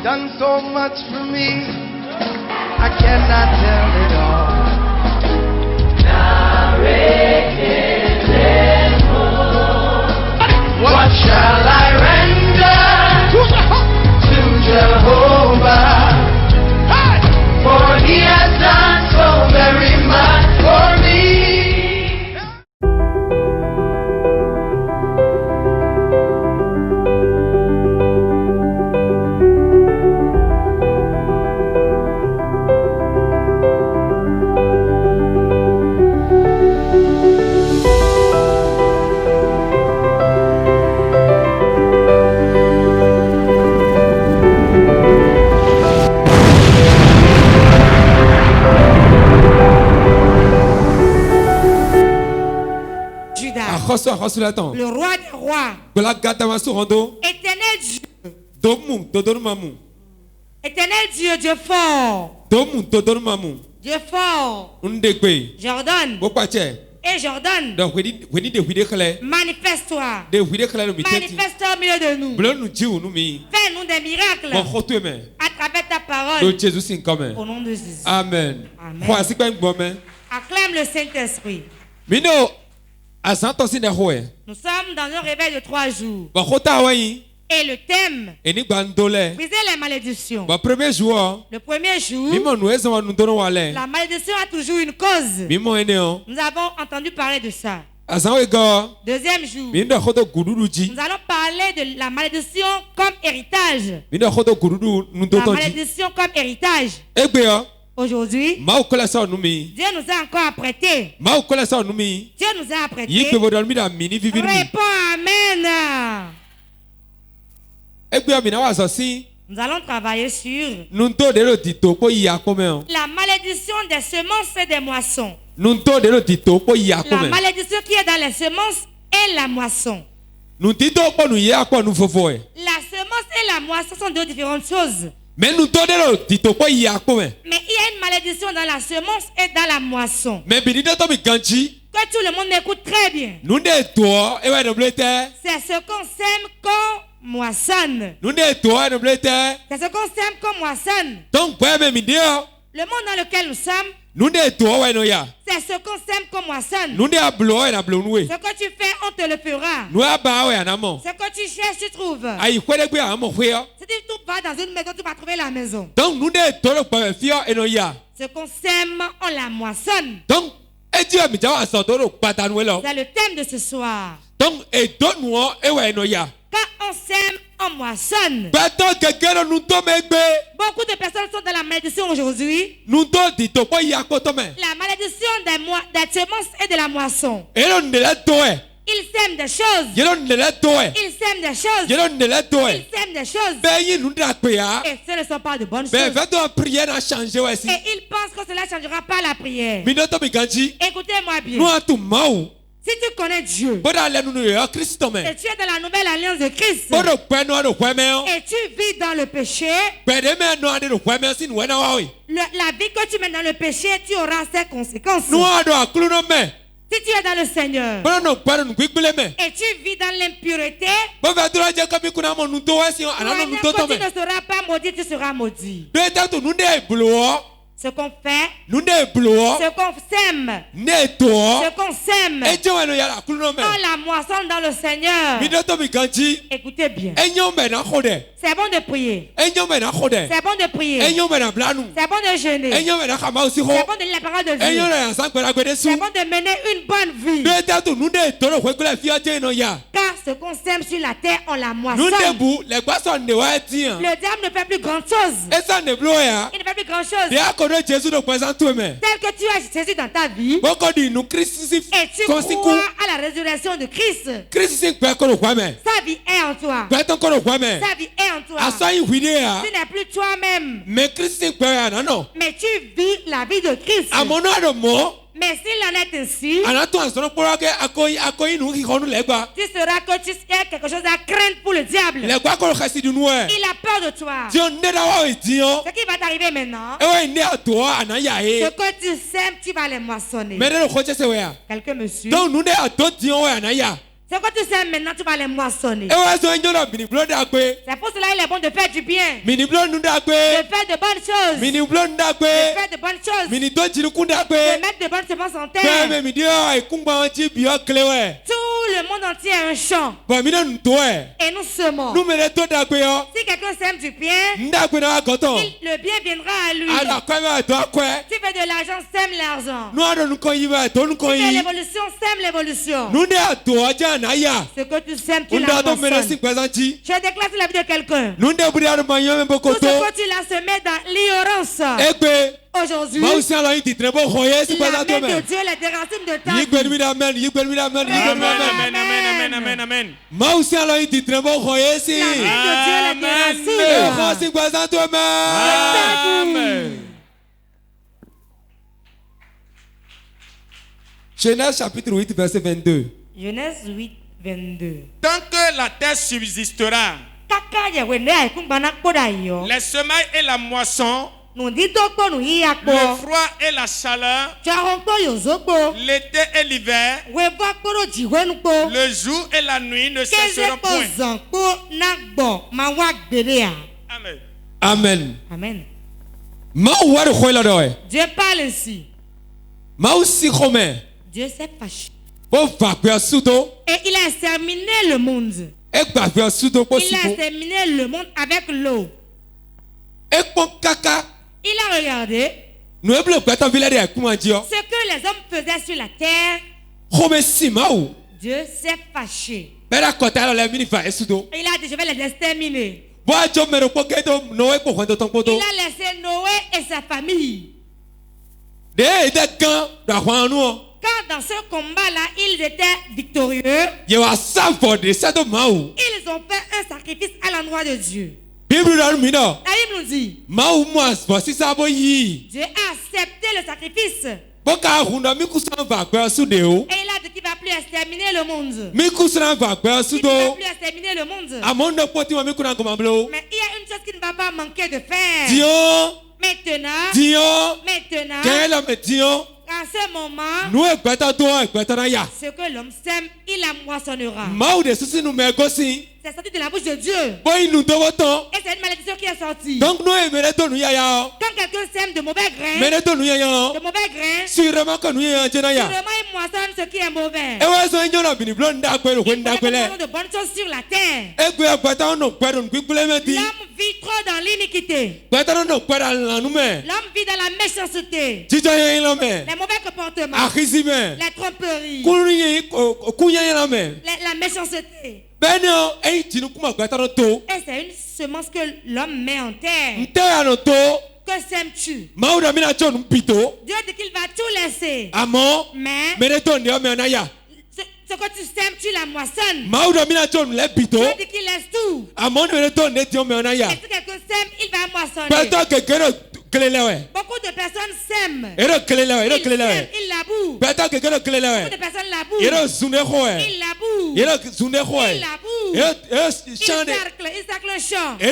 done so much for me, I cannot tell it all. What shall I render to Jehovah? For he has done so very much for me. Le roi des rois, éternel Dieu, éternel Dieu, Dieu fort, Dieu fort, Jordan, et Jordan, manifeste-toi, manifeste-toi au milieu de nous, fais-nous des miracles à travers ta parole, au nom de Jésus. Amen. Amen. Acclame le Saint-Esprit. Nous sommes dans un réveil de 3 jours. Et le thème, briser les malédictions. Le premier jour, la malédiction a toujours une cause. Nous avons entendu parler de ça. Deuxième jour, nous allons parler de la malédiction comme héritage. La malédiction comme héritage. Aujourd'hui, Dieu nous a encore apprêté. Dieu nous a apprêté. Réponds Amen. Nous allons travailler sur la malédiction des semences et des moissons. La malédiction qui est dans les semences et la moisson. La semence et la moisson sont deux différentes choses. Mais il y a une malédiction dans la semence et dans la moisson. Que tout le monde écoute très bien. C'est ce qu'on sème qu'on moissonne. C'est ce qu'on sème qu'on moissonne. Le monde dans lequel nous sommes, c'est ce qu'on sème qu'on moissonne. Ce que tu fais, on te le fera. Ce que tu cherches, tu trouves. Si tu vas dans une maison, tu vas trouver la maison. Ce qu'on sème, on la moissonne. C'est le thème de ce soir. Quand on sème, on moissonne. Beaucoup de personnes sont dans la malédiction aujourd'hui. La malédiction des semences et de la moisson. Ils sèment des choses. Ils sèment des choses. Ils sèment des choses. Et ce ne sont pas de bonnes choses. Et ils pensent que cela ne changera pas la prière. Écoutez-moi bien. Si tu connais Dieu, et tu es dans la nouvelle alliance de Christ, et tu vis dans le péché, la vie que tu mets dans le péché, tu auras ses conséquences. Si tu es dans le Seigneur, et tu vis dans l'impureté, tu ne seras pas maudit, tu seras maudit. Ce qu'on fait, ce qu'on sème, on la moissonne dans le Seigneur. Écoutez bien. C'est bon de prier. C'est bon de prier. C'est bon de jeûner. C'est bon de lire la parole de Dieu. C'est bon de mener une bonne vie. Car ce qu'on sème sur la terre, on la moissonne. Le diable ne fait plus grand chose. Il ne fait plus grand chose. Tel que tu as Jésus dans ta vie, et tu crois à la résurrection de Christ, sa vie est en toi. Sa vie est en toi. Tu n'es plus toi-même, mais tu vis la vie de Christ. Mais s'il en est ainsi, tu sauras que tu as quelque chose à craindre pour le diable. Il a peur de toi. Ce qui va t'arriver maintenant, ce que tu sèmes, tu vas les moissonner. Quelqu'un me suit. Ce que tu sais maintenant, tu vas les moissonner. C'est pour cela qu'il est bon de faire du bien. De faire de bonnes choses. De faire de bonnes choses. De mettre de bonnes semences en terre. Tout le monde entier a un champ. Et nous semons. Si quelqu'un sème du bien, le bien viendra à lui. Tu fais de l'argent, sème l'argent. Tu fais l'évolution, sème l'évolution. Ce que tu sèmes, tu la moissonnes. Je déclare sur la vie de quelqu'un. Tout ce que tu l'as semé dans l'ignorance. Aujourd'hui, la main de Dieu, les racines de ta vie. Amen, amen. La main de Dieu, les racines. Amen. Genèse chapitre 8, verset 22. Genèse 8, 22. Tant que la terre subsistera, les semailles et la moisson, le froid et la chaleur, l'été et l'hiver, le jour et la nuit ne cesseront point. Amen. Amen. Amen. Dieu parle ainsi. Dieu s'est fâché. Et il a exterminé le monde. Il a exterminé le monde avec l'eau. Il a regardé ce que les hommes faisaient sur la terre. Dieu s'est fâché. Et il a dit, je vais les exterminer. Il a laissé Noé et sa famille. Quand dans ce combat-là, ils étaient victorieux, ils ont fait un sacrifice à l'endroit de Dieu. La Bible nous dit, Dieu a accepté le sacrifice. Et il a dit qu'il ne va plus exterminer le monde. Il ne va plus exterminer le monde. Mais il y a une chose qu'il ne va pas manquer de faire. Maintenant, à ce moment, ce que l'homme sème, il la moissonnera. C'est sorti de la bouche de Dieu. Et c'est une malédiction qui est sortie. Quand quelqu'un sème de mauvais grains, sûrement il moissonne ce qui est mauvais. Il fait de bonnes choses sur la terre. L'homme vit trop dans l'iniquité. L'homme vit dans la méchanceté. Les mauvais comportements. Les tromperies. La méchanceté. Et c'est une semence que l'homme met en terre. Que sèmes-tu? Dieu dit qu'il va tout laisser. Mais ce que tu sèmes, tu la moissonnes. Dieu dit qu'il laisse tout. Et si quelqu'un sème, il va moissonner. Beaucoup de personnes sèment. Ils labourent. Beaucoup de personnes labourent. Ils labourent. Ils saclent le champ. Et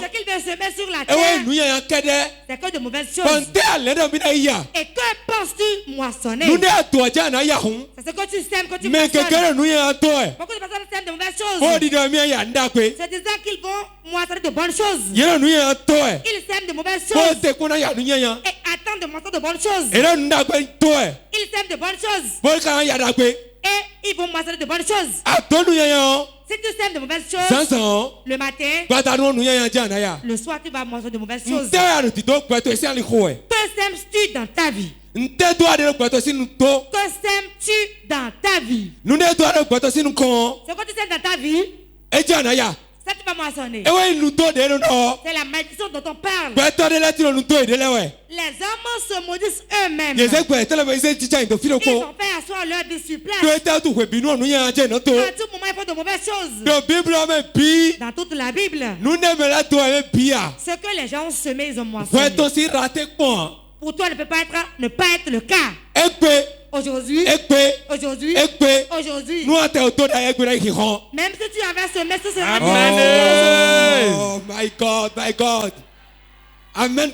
ce qu'il veut semer sur la terre, c'est que de mauvaises choses. Et que penses-tu moissonner? C'est ce que tu sèmes, que tu moissonnes. Beaucoup de personnes sèment de mauvaises choses. C'est disant qu'ils vont moissonner de bonnes choses. Ils sèment de mauvaises choses et attendent de moissonner de bonnes choses. Ils sèment de bonnes choses et ils vont moissonner de bonnes choses. Si tu sèmes de mauvaises choses le matin, le soir tu vas moissonner de mauvaises choses. Que sèmes-tu dans ta vie? Que sèmes-tu dans ta vie? Ce que tu sèmes dans ta vie, ça tu vas moissonner. C'est la malédiction dont on parle. Les hommes se maudissent eux-mêmes. Ils ont fait asseoir leur vie sur place. À tout moment, ils font de mauvaises choses. Dans toute la Bible, ce que les gens ont semé, ils ont moissonné. Pour toi, ne pas être le cas. Aujourd'hui, même si tu avais semé ce serait oh my God. Amen.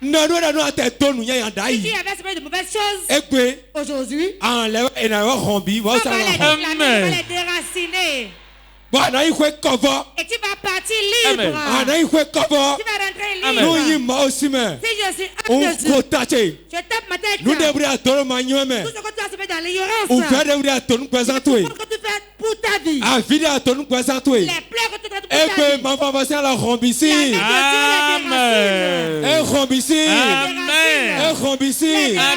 Amen. Si tu avais semé de mauvaises choses, aujourd'hui, on va les déraciner. Et tu vas partir libre. Tu vas rentrer libre. Si je suis un de Dieu, je tape ma tête. Tout ce que tu as semé dans l'ignorance, pour que tu fais pour ta vie. Les pleurs que tu fais pour ta vie.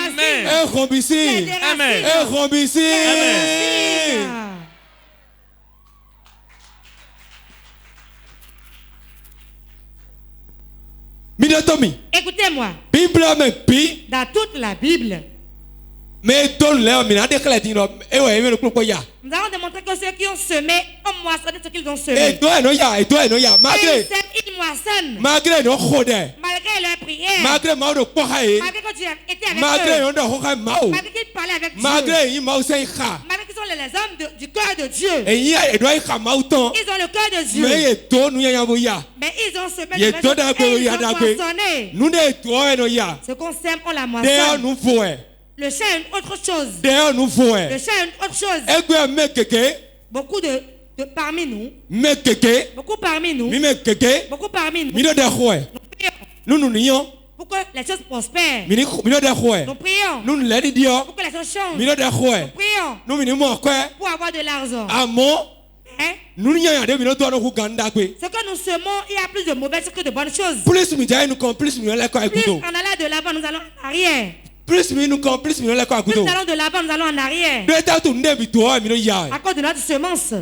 Amen. Écoutez-moi. Dans toute la Bible, nous allons démontrer que ceux qui ont semé ont moissonné ce qu'ils ont semé. Ils moissonnent. Malgré leur prière. Malgré que tu étais avec eux. Malgré qu'ils parlaient avec Dieu. Malgré qu'ils sont les hommes du cœur de Dieu. Ils ont le cœur de Dieu. Mais ils ont semé de choses et ils ont moissonné. Ce qu'on sème, on la moissonne. Le chant est une autre chose. Le chant est une autre chose. Beaucoup parmi nous. Beaucoup parmi nous. Nous prions pour que les choses prospèrent. Nous prions pour que les choses changent. Nous prions pour avoir de l'argent. Ce que nous semons, il y a plus de mauvaises que de bonnes choses. Plus on allait de l'avant, nous allons en arrière. Plus nous allons de l'avant, nous allons en arrière. À cause de notre semence. La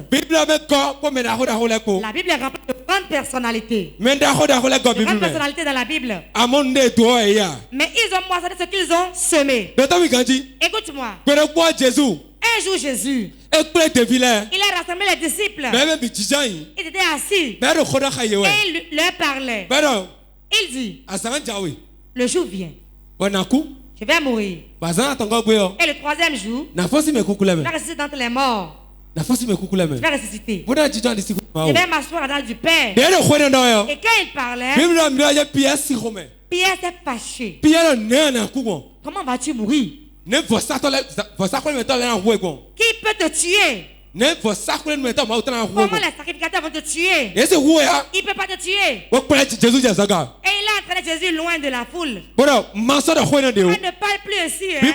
Bible est remplie de grandes personnalités. De grandes personnalités dans la Bible. Mais ils ont moissonné ce qu'ils ont semé. Écoute-moi. Un jour Jésus, il a rassemblé les disciples. Ils étaient assis. Et il leur parlait. Il dit, le jour vient. Je vais mourir. Et le troisième jour, je vais ressusciter d'entre les morts. Je vais ressusciter. Je vais m'asseoir dans du Père. Et quand il parlait, Pierre s'est fâché. Comment vas-tu mourir? Qui peut te tuer? Comment les sacrificateurs vont te tuer? Il ne peut pas te tuer. Et il a entraîné Jésus loin de la foule. Il ne parle plus ainsi. Il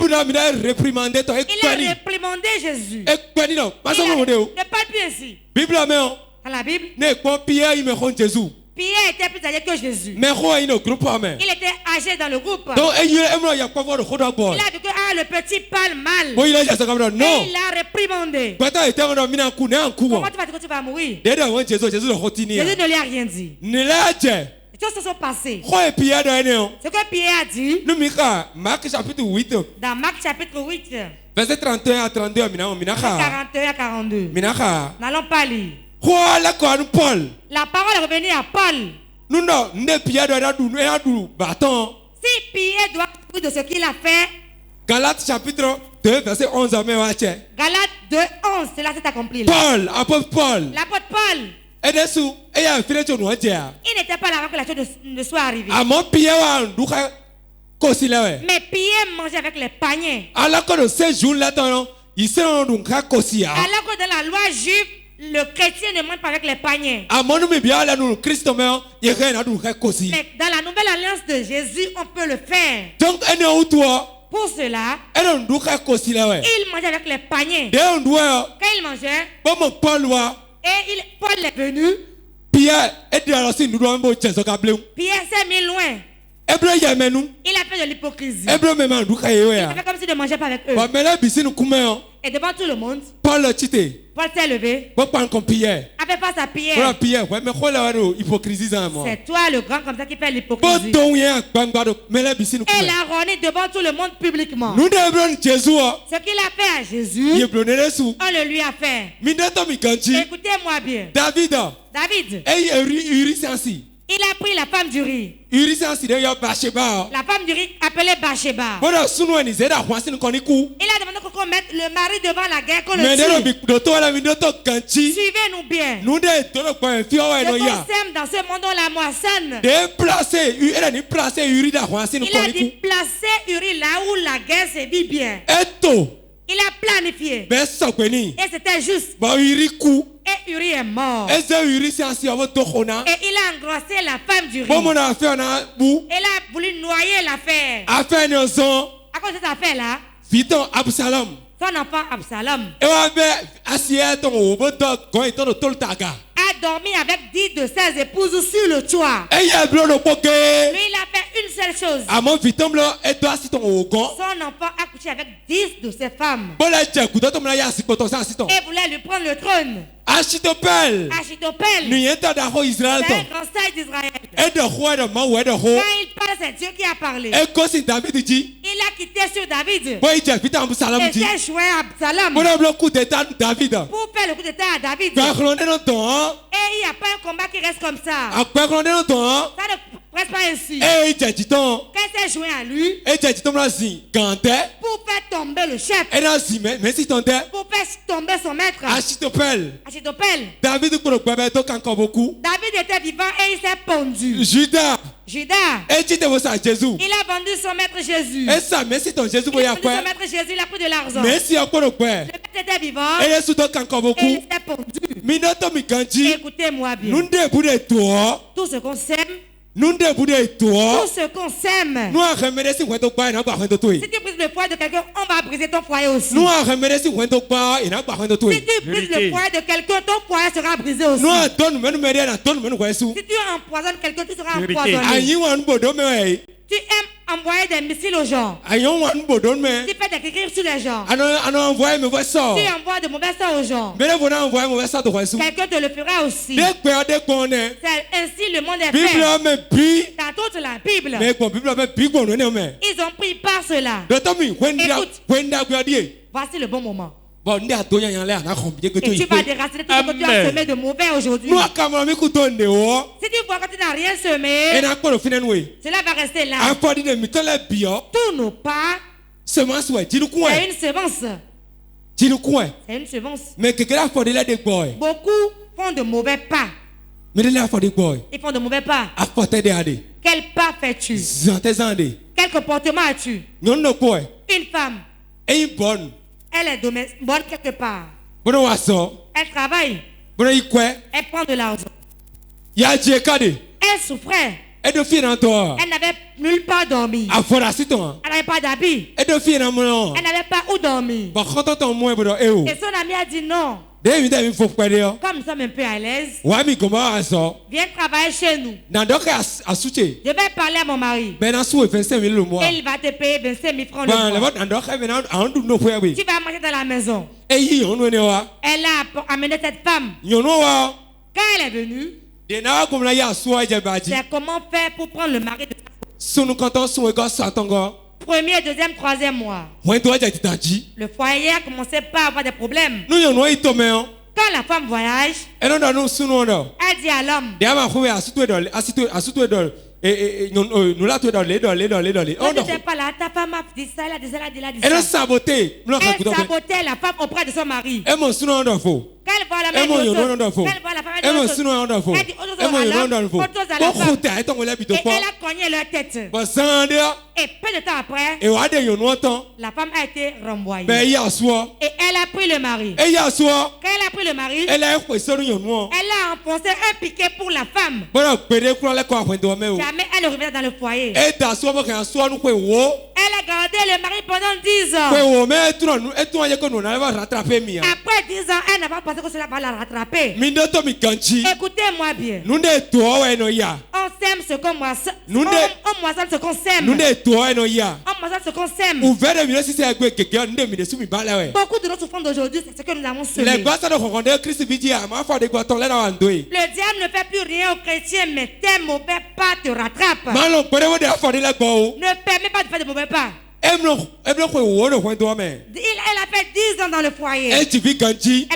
a réprimandé Jésus. Il ne parle plus ainsi. Dans la Bible, Pierre était plus âgé que Jésus. Il était âgé dans le groupe. Il a dit que le petit parle mal. Et il l'a réprimandé. Comment tu vas dire que tu vas mourir? Jésus ne lui a rien dit. Les choses se sont passées. Ce que Pierre a dit dans Marc chapitre 8, verset 31 à 32. 41 à 42. N'allons pas lire. La parole est revenue à Paul. Si Pierre doit parler de ce qu'il a fait, Galates chapitre 2, verset 11 à 11. Galates 2, 11, cela s'est accompli. L'apôtre Paul. Il n'était pas là avant que la chose ne soit arrivée. Mais Pierre mangeait avec les paniers. Alors que dans la loi juive, le chrétien ne mange pas avec les paniers. Mais dans la nouvelle alliance de Jésus, on peut le faire. Pour cela, il mangeait avec les paniers. Quand il mangeait, et Paul est venu, Pierre s'est mis loin. Il a fait de l'hypocrisie. Il a fait comme s'il ne mangeait pas avec eux. Et devant tout le monde, Paul s'est levé, avait face à Pierre. C'est toi le grand comme ça qui fait l'hypocrisie. Et l'a rôné devant tout le monde publiquement. Ce qu'il a fait à Jésus, on le lui a fait. Écoutez-moi bien. David, Il a pris la femme du riz. Uri c'est un sidé yo Bathsheba. La femme du riz appelée Bathsheba. Bon sunu ni zeda hwansi ni koniku. Il a demandé qu'on mette le mari devant la guerre qu'on le tue. Suivez-nous bien. Nous de tolo kwa fi o eno ya. Sème dans ce monde on la moissonne. Déplacer, elle a placé Uri da hwansi ni koniku. Il a dit placer Uri là où la guerre se vit bien. Eto. Il a planifié. Et c'était juste. Et Uri est mort. Et il a engrossé la femme du riz. Il a voulu noyer l'affaire. À cause de cette affaire-là, son enfant Absalom a dormi avec 10 de ses épouses sur le toit. Lui, il a fait une seule chose. Son enfant a couché avec 10 de ses femmes. Et voulait lui prendre le trône. Achitopel. C'est un grand sage d'Israël. Quand il parle, c'est Dieu qui a parlé. Il a quitté sur David. Et s'est joué à Absalom. Pour faire le coup d'état à David. Et il n'y a pas un combat qui reste comme ça. Ça ne reste pas ainsi. Quand il s'est joué à lui, pour faire tomber le chef, pour faire tomber son maître, Achitopel. David était vivant et il s'est pendu. Judas. Il a vendu son maître Jésus. Il a vendu son maître Jésus, il a pris de l'argent. Le maître était vivant et il s'est pendu. Écoutez-moi bien. Tout ce qu'on sème, tout ce qu'on sème. Si tu brises le foyer de quelqu'un, on va briser ton foyer aussi. Si tu brises le foyer de quelqu'un, ton foyer sera brisé aussi. Si tu empoisonnes quelqu'un, tu seras empoisonné. Tu aimes envoyer des missiles aux gens. Tu fais des cris sur les gens. Tu envoies de mauvais sorts aux gens. Quelqu'un te le fera aussi. C'est ainsi le monde est fait. Dans toute la Bible, ils ont pris par cela. Écoute, voici le bon moment. Et tu vas déraciner tout ce que tu as semé de mauvais aujourd'hui. Si tu vois que tu n'as rien semé, cela va rester là. Tous nos pas, c'est une semence. C'est une semence. Beaucoup font de mauvais pas. Ils font de mauvais pas. Quel pas fais-tu? Quel comportement as-tu? Une femme. Elle est bonne quelque part. Elle travaille. Elle prend de l'argent. Elle souffrait. Elle n'avait nulle part dormi. Elle n'avait pas d'habit. Elle n'avait pas où dormir. Et son ami a dit non. Comme nous sommes un peu à l'aise, viens travailler chez nous. Je vais parler à mon mari. Et il va te payer 25 000 francs le mois. Tu vas manger dans la maison. Elle a amené cette femme. Quand elle est venue, c'est comment faire pour prendre le mari de sa femme. Premier, deuxième, troisième mois. Le foyer a commencé par avoir des problèmes. Quand la femme voyage, elle dit à l'homme, quand tu n'étais pas là, ta femme a dit ça, elle a dit ça, elle a dit ça. Elle sabotait la femme auprès de son mari. Quand elle voit la même chose, quand elle voit la femme, elle dit autre chose à la femme. Et elle a cogné leur tête. Et peu de temps après, la femme a été renvoyée. Et elle a pris le mari. Quand elle a pris le mari, elle a enfoncé un piquet pour la femme. Jamais elle ne revenait dans le foyer. Elle a gardé le mari pendant 10 ans. Après 10 ans, elle n'a pas pensé que cela va la rattraper. Écoutez-moi bien. On sème ce qu'on moissonne. On moissonne ce qu'on sème. On moissonne ce qu'on sème. Beaucoup de nos souffrances d'aujourd'hui, c'est ce que nous avons semé. Le diable ne fait plus rien aux chrétiens, mais tes mauvais pas te rattrapent. Ne permets pas de faire de mauvais pas. Elle a fait 10 ans dans le foyer. Elle a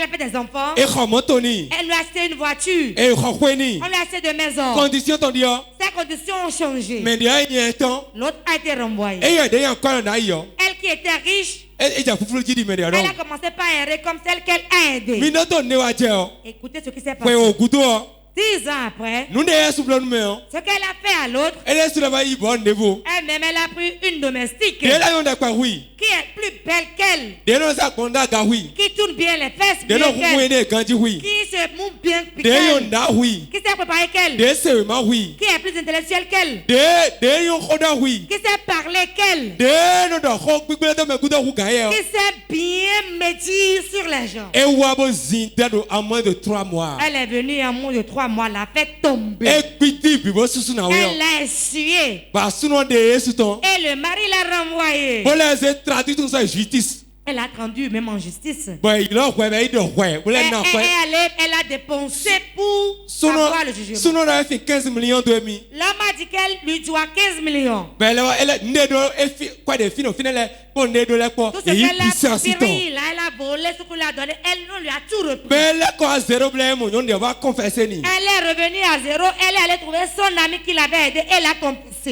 fait des enfants. Elle lui a acheté une voiture. On lui a acheté des maisons. Ses conditions ont changé. L'autre a été renvoyé. Elle qui était riche, elle a commencé par errer comme celle qu'elle a aidée. Écoutez ce qui s'est passé. 10 ans après, ce qu'elle a fait à l'autre, elle-même elle a pris une domestique qui est plus belle qu'elle, qui tourne bien les fesses, bien qu'elle, qui se mouve bien qu'elle, qui s'est préparée qu'elle, qui est plus intellectuelle qu'elle, qui sait parler qu'elle, qui sait bien médire sur les gens. Elle est venue en moins de 3 mois, la fait tomber. Elle l'a essuyé. Et le mari l'a renvoyé. Elle a attendu même en justice. Elle a dépensé pour avoir le jugement. L'homme a dit qu'elle lui doit 15 millions. Tout ce qu'elle a pris, là, elle a volé ce qu'on lui a donné. Elle lui a tout repris. Elle est revenue à zéro. Elle est allée trouver son ami qui l'avait aidé. Elle a compensé.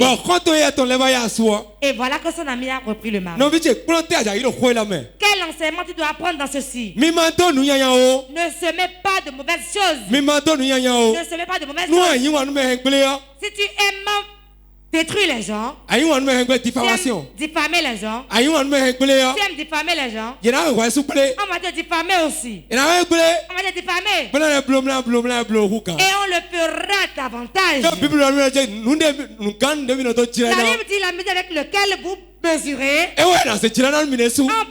Et voilà que son ami a repris le mari. Quel enseignement tu dois apprendre dans ceci? Ne se mets pas de mauvaises choses. Ne se mets pas de mauvaises choses. Si tu aimes détruire les gens, diffamer les gens, tu aimes diffamer les gens, on va te diffamer aussi. On va te diffamer. Et on le fera davantage. La Bible dit la mesure avec laquelle vous mesurez, on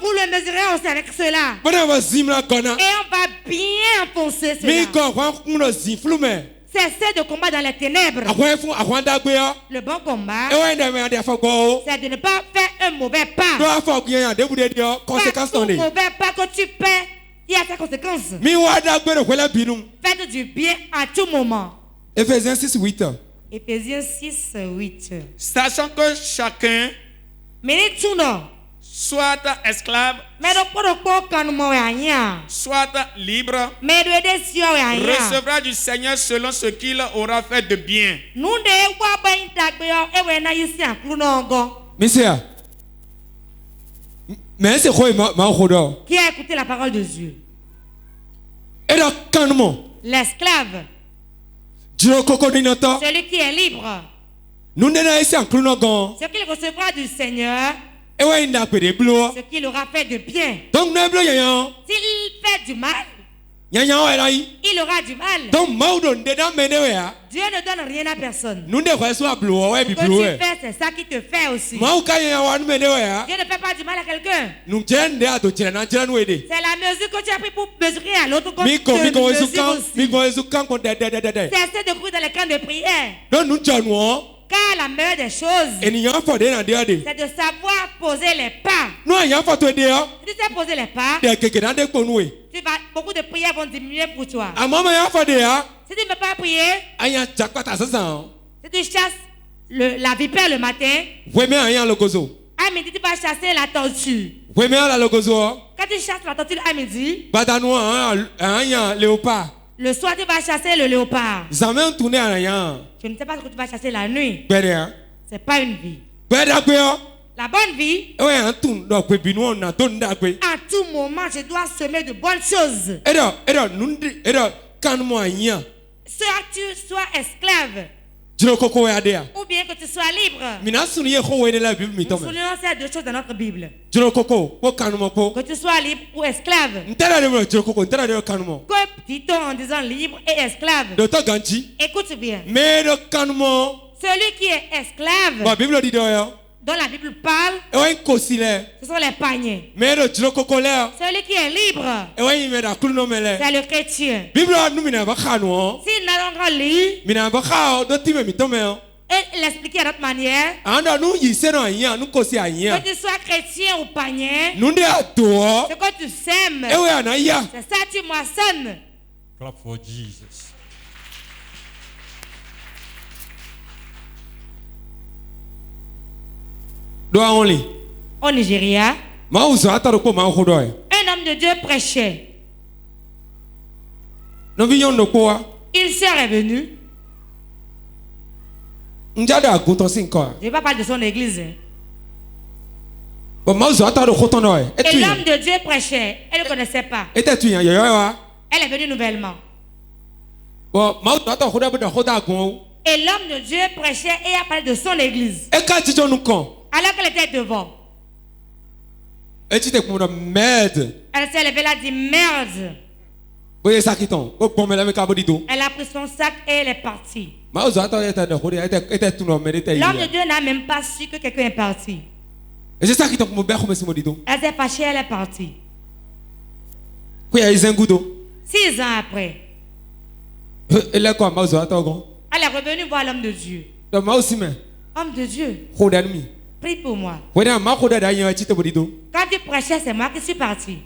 vous le mesurez aussi avec cela. Et on va bien enfoncer cela. Cessez de combattre dans les ténèbres. Le bon combat, c'est de ne pas faire un mauvais pas. Tout mauvais pas que tu fais, il y a ses conséquences. Faites du bien à tout moment. Éphésiens 6:8. Éphésiens 6:8. Sachant que chacun soit esclave, soit libre, recevra du Seigneur selon ce qu'il aura fait de bien. Qui a écouté la parole de Dieu? L'esclave, celui qui est libre, ce qu'il recevra du Seigneur, ce qu'il aura fait de bien. S'il fait du mal, il aura du mal. Dieu ne donne rien à personne. Ce que tu fais, c'est ça qui te fait aussi. Dieu ne fait pas du mal à quelqu'un. C'est la mesure que tu as pris pour mesurer à l'autre comme tu te mesures aussi. Cessez de courir dans les camps de prière. Car la meilleure des choses, c'est de savoir poser les pas. Si tu sais poser les pas, beaucoup de prières vont diminuer pour toi. Si tu ne peux pas prier, si tu chasses la vipère le matin, à midi tu vas chasser la tortue. Quand tu chasses la tortue à midi, le soir, tu vas chasser le léopard. Je ne sais pas ce que tu vas chasser la nuit. C'est pas une vie. La bonne vie, à tout moment, je dois semer de bonnes choses. Soit tu sois esclave, ou bien que tu sois libre. Nous soulignons ces deux choses dans notre Bible. Que tu sois libre ou esclave. Que dit-on en disant libre et esclave? Écoute bien. Celui qui est esclave, dont la Bible parle, ce sont les paniers. Celui qui est libre, c'est le chrétien. S'il n'a pas lu et l'expliquer à notre manière, que tu sois chrétien ou païen, ce que tu sèmes, c'est ça tu moissonnes. Clap for Jesus. Au Nigeria, un homme de Dieu prêchait. Une sœur est venue. Je ne vais pas parler de son église. Et l'homme de Dieu prêchait. Elle ne connaissait pas. Elle est venue nouvellement. Et l'homme de Dieu prêchait et a parlé de son église. Alors qu'elle était devant. Elle s'est levée, elle a dit merde. Elle a pris son sac et elle est partie. L'homme de Dieu n'a même pas su que quelqu'un est parti. Elle s'est fâchée, elle est partie. 6 ans après, elle est revenue voir l'homme de Dieu. Homme de Dieu, prie pour moi. Quand tu prêchais, c'est moi qui suis parti.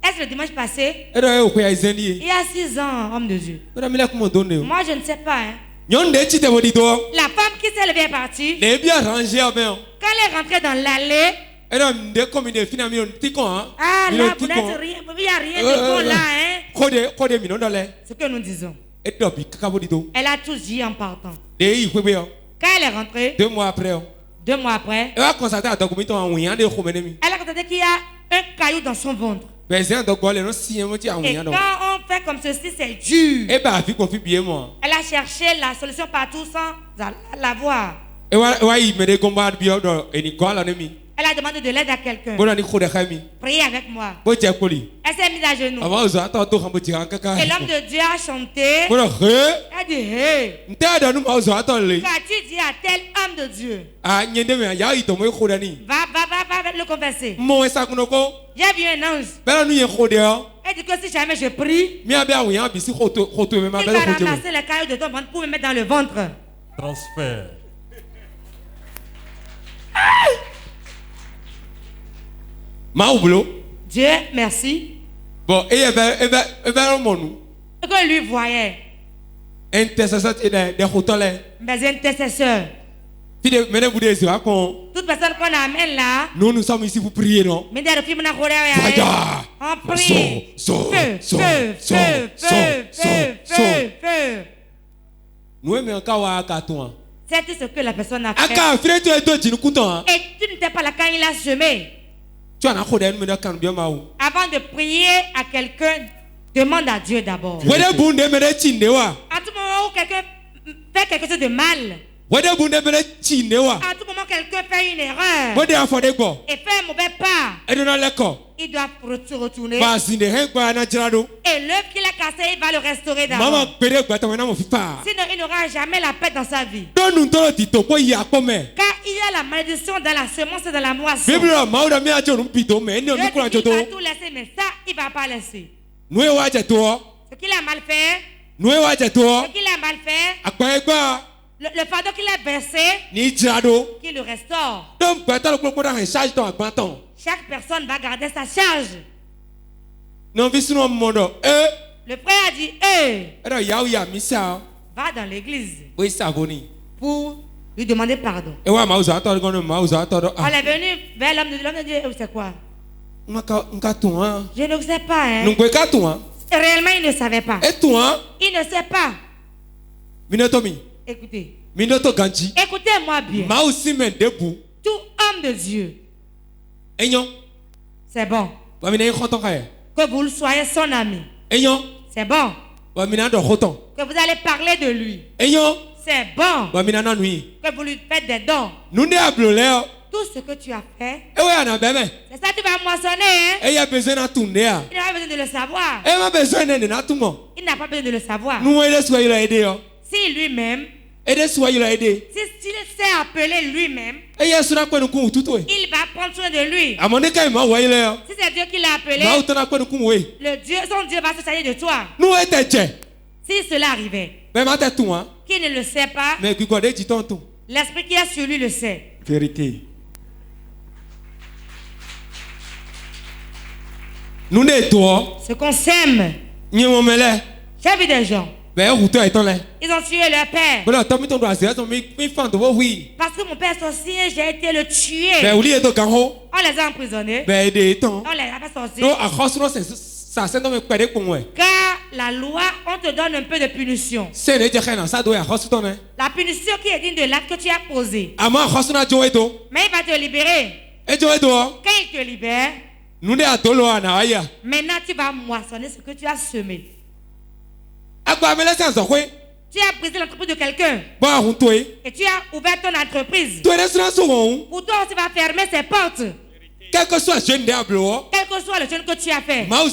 Est-ce le dimanche passé? Il y a 6 ans, homme de Dieu. Moi, je ne sais pas. Hein. La femme qui s'est levée est partie. Quand elle est rentrée dans l'allée, ah là, vous n'êtes rien, il n'y a rien de bon là. Hein. Ce que nous disons. Elle a tout dit en partant. Quand elle est rentrée, 2 mois après, elle a constaté qu'il y a un caillou dans son ventre. Et quand on fait comme ceci, c'est dur. Elle a cherché la solution partout sans la voir. Elle a demandé de l'aide à quelqu'un. Priez avec moi. Elle s'est mise à genoux. Et l'homme de Dieu a chanté. Elle a dit, hey, qu'as-tu dit à tel homme de Dieu? Va le confesser. J'ai vu un ange. Elle dit que si jamais je prie, il va ramasser les cailloux de ton ventre pour me mettre dans le ventre. Transfert. Dieu, merci. Bon, et que lui voyait. Mais intercesseur. Toute personne qu'on amène là. Nous sommes ici pour prier, non? On prie. C'est tout ce que la personne a fait. Et tu n'étais pas là quand il a semé. Avant de prier à quelqu'un, demande à Dieu d'abord. À tout moment où quelqu'un fait quelque chose de mal, à tout moment quelqu'un fait une erreur et fait un mauvais pas, il doit se retourner. Et l'œuvre qu'il a cassé, il va le restaurer d'abord. Sinon, il n'aura jamais la paix dans sa vie. Car il y a la malédiction dans la semence et dans la moisson. Dieu dit qu'il va tout laisser, mais ça, il ne va pas laisser. Ce qu'il a mal fait, le fardeau qu'il a versé, qu'il le restaure. Chaque personne va garder sa charge. Le frère a dit, va dans l'église pour lui demander pardon. On est venu vers l'homme de Dieu. C'est quoi? Je ne sais pas. Hein. Réellement, il ne savait pas. Il ne sait pas. Écoutez. Écoutez-moi bien. Tout homme de Dieu. C'est bon. Que vous le soyez son ami. C'est bon. Que vous allez parler de lui. C'est bon. Que vous lui faites des dons. Tout ce que tu as fait, c'est ça que tu vas moissonner. Hein? Il n'a pas besoin de le savoir. Il n'a pas besoin de le savoir. Si lui-même, s'il sait appeler lui-même, il va prendre soin de lui. Si c'est Dieu qui l'a appelé, son Dieu va se charger de toi. Si cela arrivait, qui ne le sait pas, l'esprit qui est sur lui le sait. Vérité. Nous n'est toi. Ce qu'on sème. J'ai vu des gens. Ils ont tué leur père. Parce que mon père sorcier, j'ai été le tuer. On les a emprisonnés. On les a pas sortis. Car la loi, on te donne un peu de punition. La punition qui est digne de l'acte que tu as posé. Mais il va te libérer. Quand il te libère, maintenant tu vas moissonner ce que tu as semé. Tu as brisé l'entreprise de quelqu'un. Et tu as ouvert ton entreprise. Pour toi, tu vas fermer ses portes. Quel que soit le jeûne que tu as fait. Les hommes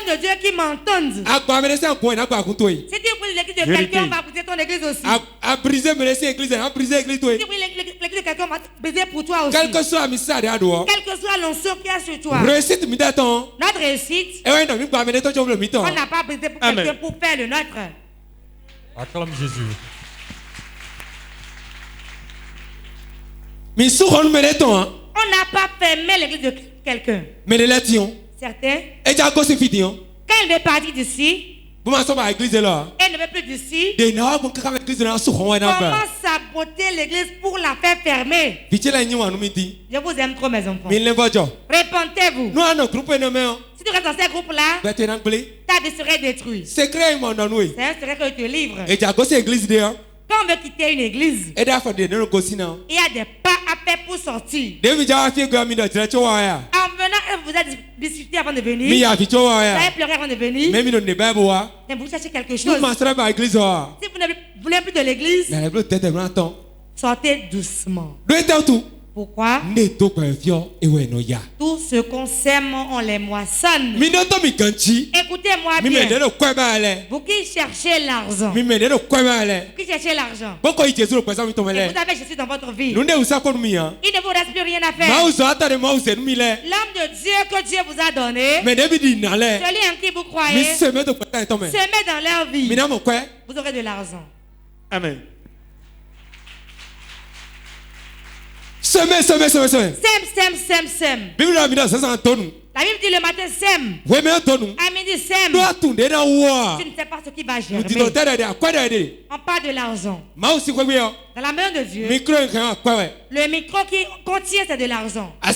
de Dieu qui m'entendent. Si tu brises l'église de quelqu'un, on va briser ton église aussi. Si tu brises l'église de quelqu'un, on va briser pour toi aussi. Quel que soit l'onction qu'il y a sur toi. Notre réussite, on n'a pas brisé pour quelqu'un pour faire le nôtre. Acclame Jésus. On n'a pas fermé l'église de quelqu'un. Certains, quand il veut partir d'ici, elle ne veut plus d'ici. Comment saboter l'église pour la faire fermer? Je vous aime trop, mes enfants. Répentez-vous. Si tu restes dans ces groupes-là, ta vie serait détruite. C'est un secret que je te livre. Quand on veut quitter une église, il y a des pas à faire pour sortir. En venant, vous avez discuté avant de venir. Vous avez pleuré avant de venir. Mais vous cherchez quelque chose. Si vous ne voulez plus de l'église, sortez doucement. Pourquoi? Tout ce qu'on sème, on les moissonne. Écoutez-moi bien. Vous qui cherchez l'argent. Vous qui cherchez l'argent. Et vous avez Jésus dans votre vie. Il ne vous reste plus rien à faire. L'âme de Dieu que Dieu vous a donné, celui en qui vous croyez, semez dans leur vie. Vous aurez de l'argent. Amen. Sème. La Bible dit le matin sème. À midi sème. Tu ne sais pas ce qui va germer. On parle de l'argent. Dans la main de Dieu, le micro qui contient, c'est de l'argent. Le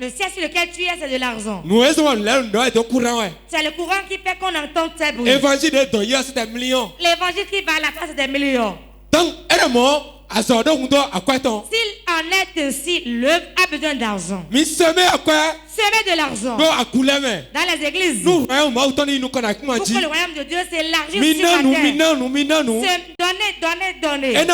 ciel sur lequel tu es, c'est de l'argent. C'est le courant qui fait qu'on entend ces bruits. L'évangile qui va à la place des millions. S'il en est ainsi, l'œuvre a besoin d'argent. Semer de l'argent dans les églises. Pour que le royaume de Dieu s'élargisse sur la terre. Donner. Cela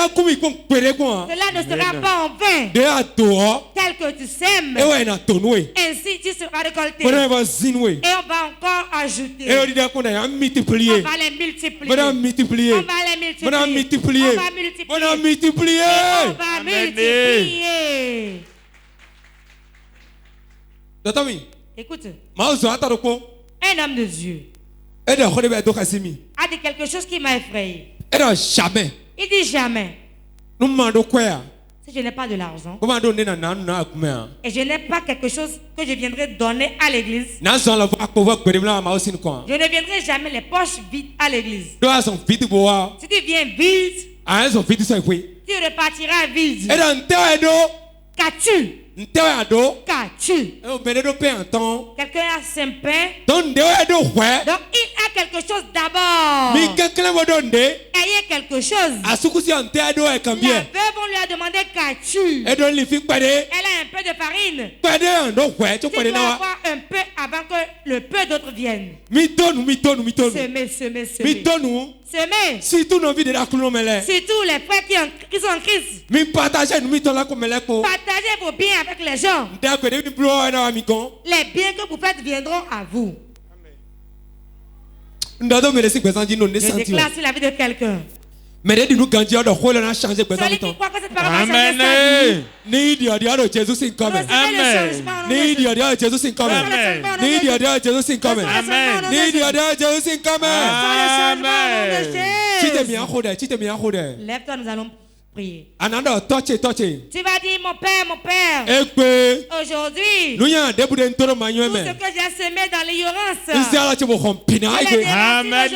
ne sera pas en vain. Tel que tu sèmes, ainsi tu seras récolté. Et on va encore ajouter. On va les multiplier. On va multiplier. Écoute, un homme de Dieu a dit quelque chose qui m'a effrayé. Il dit jamais. Si je n'ai pas de l'argent et je n'ai pas quelque chose que je viendrai donner à l'église, je ne viendrai jamais les poches vides à l'église. Si tu viens vide, tu repartiras vide. Qu'as-tu? Quelqu'un a son pain. Donc il a quelque chose d'abord. Ayez quelque chose. La veuve, on lui a demandé qu'as-tu? Elle a un peu de farine. Tu dois avoir un peu avant que le peu d'autres viennent. Semer. Surtout les frères qui sont en crise. Partagez vos biens avec les gens. Les biens que vous faites viendront à vous. Je déclare sur la vie de quelqu'un. Celui qui croit que cette parole va changer sa vie. Lève-toi, nous allons prier. Ananda touch. Tu vas dire mon père. Aujourd'hui, tout ce que j'ai semé dans l'ignorance. Amen.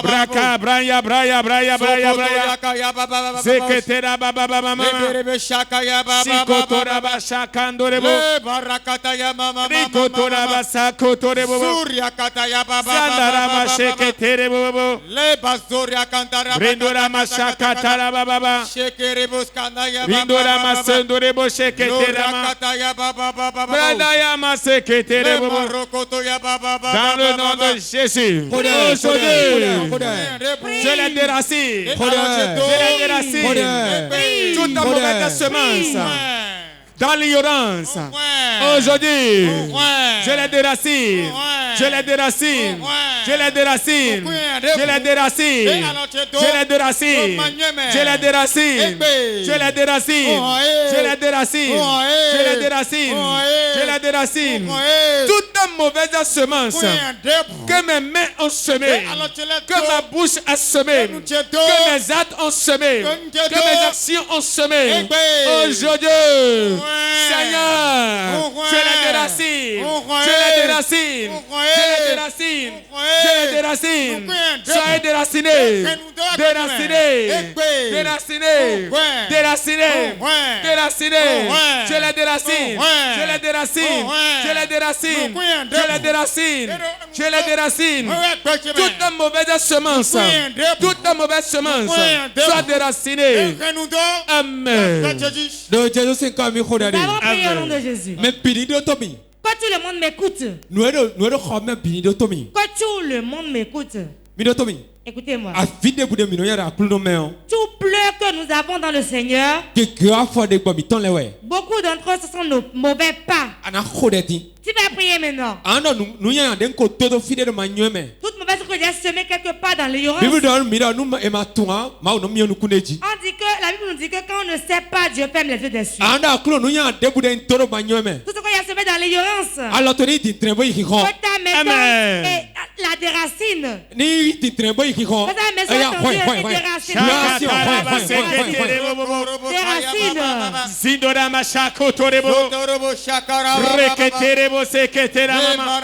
Braka braya Zeketera baba mama Sikotora basakandorebo Barakataya mama Rikotora basakotorebo Surya kataya baba Sandara masheketerebo Le bazoria kantara Brindora masakatara baba Shekerebo skandaya baba Brindora masendorebo sheketera kataya baba Brandaya maseketerebo Rokotoya baba Dans le nom de Jésus. Je les déracine. Toute ta mauvaise semence dans l'ignorance. Aujourd'hui, je les déracine. Je les déracine. Je les déracine. Je les déracine. Je les déracine. Je les déracine. Je les déracine. Je les déracine. Je les déracine. Je les déracine. Toute ta mauvaise semence que mes mains ont semé, que ma bouche a semé, que mes actes ont semé, que mes actions ont semé. Aujourd'hui, Seigneur, je les déracine. Je les déracine. Je les déracine. Je les déracine. Soyez déracinés. Déracinés. Déracinés. Déracinés. Déracinés. Je les déracine. Je les déracine. Je les déracine. Je les déracine. Je les déracine. Toute la mauvaise semence. Toute la mauvaise semence. Soit déracinée. Amen. Nous allons prier au nom de Jésus. Quand tout le monde m'écoute. Quand tout le monde m'écoute. Écoutez-moi. Tout pleur que nous avons dans le Seigneur, beaucoup d'entre eux, ce sont nos mauvais pas. Tu vas prier maintenant. Toute mauvaise que j'ai semé quelque part dans l'ignorance. On dit que la Bible nous dit que quand on ne sait pas, Dieu ferme les yeux dessus. Tout ce qu'on a semé dans l'ignorance. Ta maison est la déracine. Ta maison Seketera mama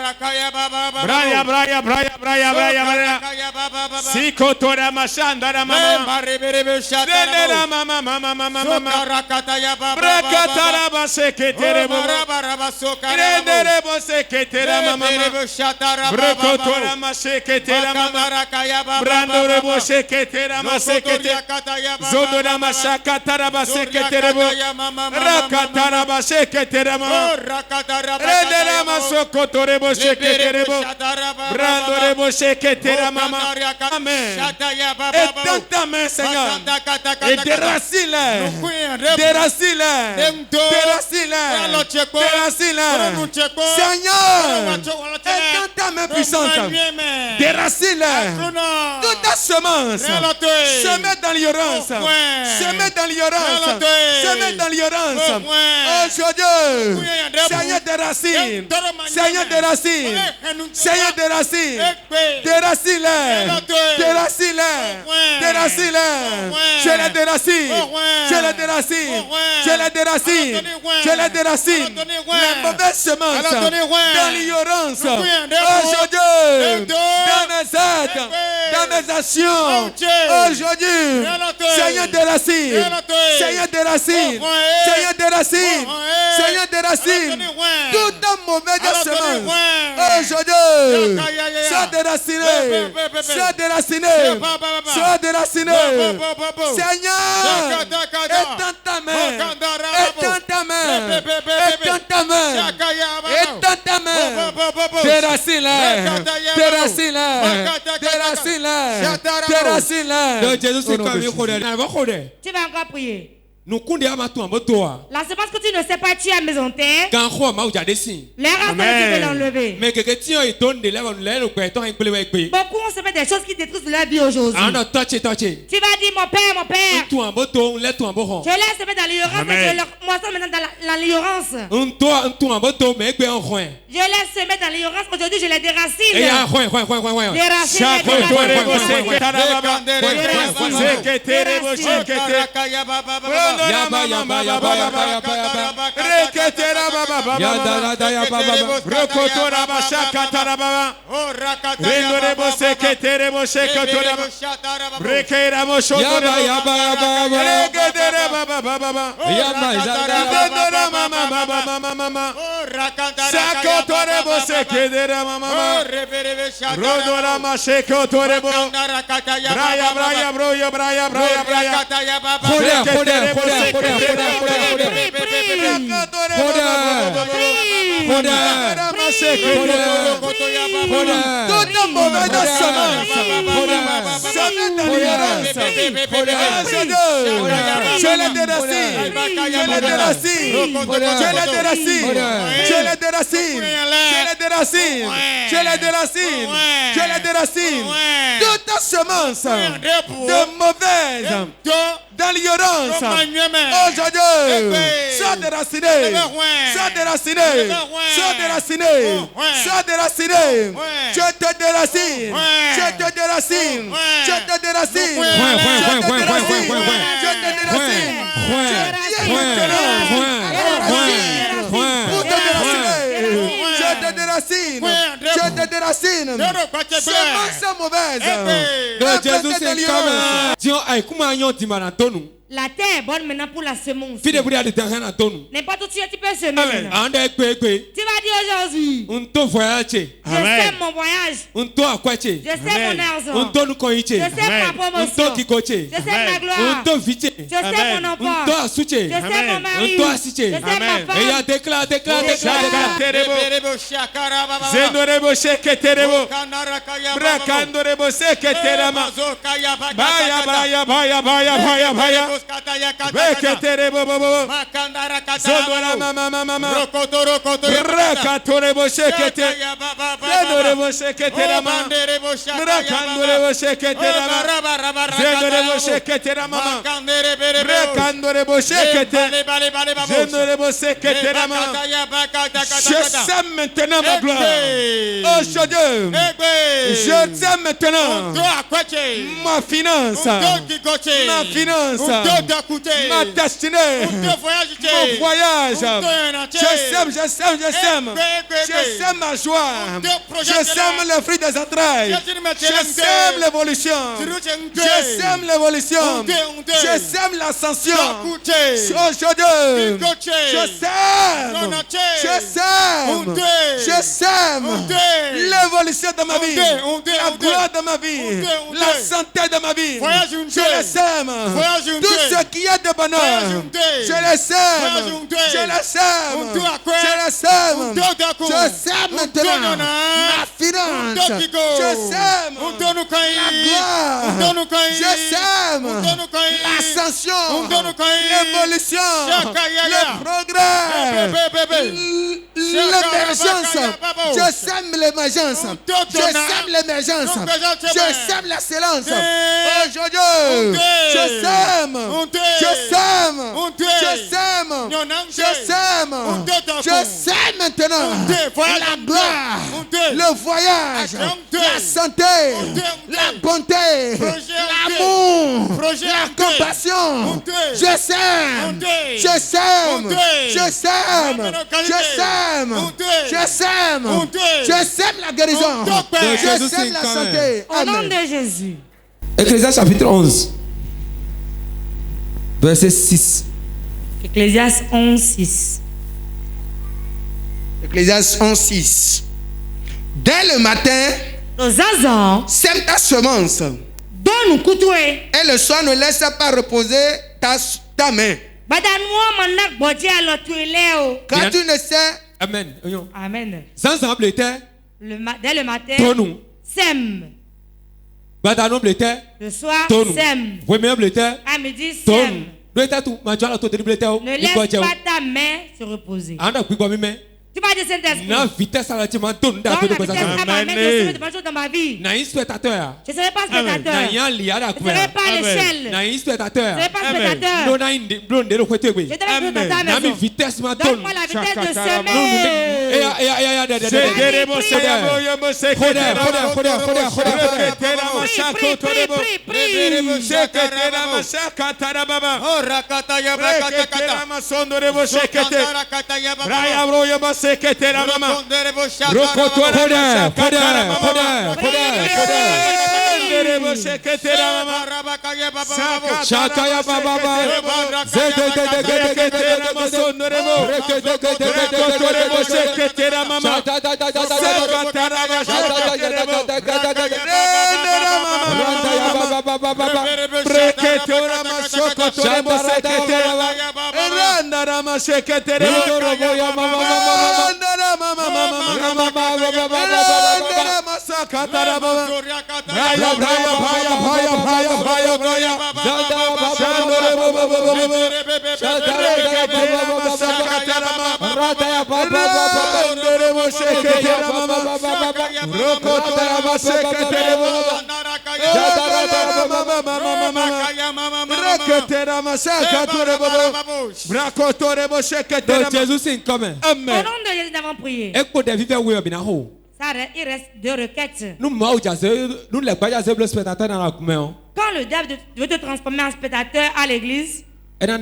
braya sikotora mashandara mama dedera mama brakatara baseketere dedere boseketera mama brokotora maseketera mama brandore boseketera maseketera zodora masakatara baseketere rakatara baseketera mama Redera masokotorebo sheketerebo brandorebo sheketera mama. Amen. Et dans ta main, Seigneur, et déracine-les, déracine-les, déracine-les, déracine-les. Seigneur, et dans ta main puissante, déracine-les. Toute ta semence, semée dans l'ignorance, semée dans l'ignorance, semée dans l'ignorance. Aujourd'hui, Seigneur des racines, Seigneur des racines, Seigneur des racines, des racines, des racines, des racines, je les déracine, je les déracine, je les déracine, je les déracine, les mauvaises semences dans l'ignorance, aujourd'hui, dans mes actes, dans mes actions, aujourd'hui, Seigneur des racines, Seigneur des racines, Seigneur des racines, Seigneur des racines, toute mauvaise semence, aujourd'hui, sois déraciné, sois déraciné, sois déraciné. Seigneur, étends ta main, étends ta main, étends ta main, étends ta main, déracine-les, déracine-les, déracine-les, déracine-les. Tu vas encore prier. La semence que tu ne sais pas, tu as maison terre. L'erreur, c'est de l'enlever. Beaucoup on se fait des choses qui détruisent leur vie aujourd'hui. Tu vas dire mon père. Je laisse se mettre dans l'ignorance et je leur moissonne maintenant dans l'ignorance. Je laisse se mettre dans l'ignorance. Aujourd'hui, je les déracine. Toute semence de mauvaise dans l'ignorance aujourd'hui soit déracinée, soit déracinée, soit déracinée, soit déracinée. Je te déracine, je te déracine, je te déracine, je te déracine. Je te déracine. Semence mauvaise. Jésus, c'est comme la terre est bonne maintenant pour la semence. N'importe où tu peux semer. Tu vas dire aujourd'hui, je sème mon voyage. Je sème mon argent. Je sème ma promotion. Je sème ma gloire. Je sème mon emploi. Je sème mon mari. Je sème ma femme. Déclare. Je sème maintenant ma gloire. Aujourd'hui, je sème maintenant ma finance, ma destinée, mon voyage. Je sème ma joie. Je sème le fruit des entrailles. Je sème l'évolution. Je sème l'évolution. Je sème l'ascension. Aujourd'hui, je sème l'évolution de ma vie, la gloire de ma vie, la santé de ma vie. Je le sème. Tout ce qui est de bonheur, je le sème. Je le sème. Je sème maintenant ma finance. Je sème la gloire. Je sème l'ascension, l'évolution, le progrès, l'émergence. Je sème l'émergence. Je sème l'émergence. Je sème l'excellence. Aujourd'hui, je sème maintenant la gloire, le voyage, la santé, la bonté, l'amour, la compassion. Je sème la guérison. Je sème la santé. Au nom de Jésus. Ecclésiaste chapitre 11, verset 6. Ecclésiaste 11:6. Ecclésiaste 11:6. Dès le matin, sème ta semence. Et le soir ne laisse pas reposer ta main. Quand tu ne sais. Amen. Amen. Dès le matin, sème. Le soir, sème. À midi, sème. Ne laisse pas ta main se reposer. Tu vas dire Saint-Esprit. Dans vitesse à dans ma vie. Je ne serai pas spectateur. Je ne serai pas l'échelle. Je ne serai pas spectateur. Donne-moi la vitesse de semer. Seketera mama. Shakaya baba. Jésus c'est commun. Amen. Au nom de Jésus nous avons prié. Ça, il reste deux requêtes. Quand le diable veut te transformer en spectateur à l'église, il ne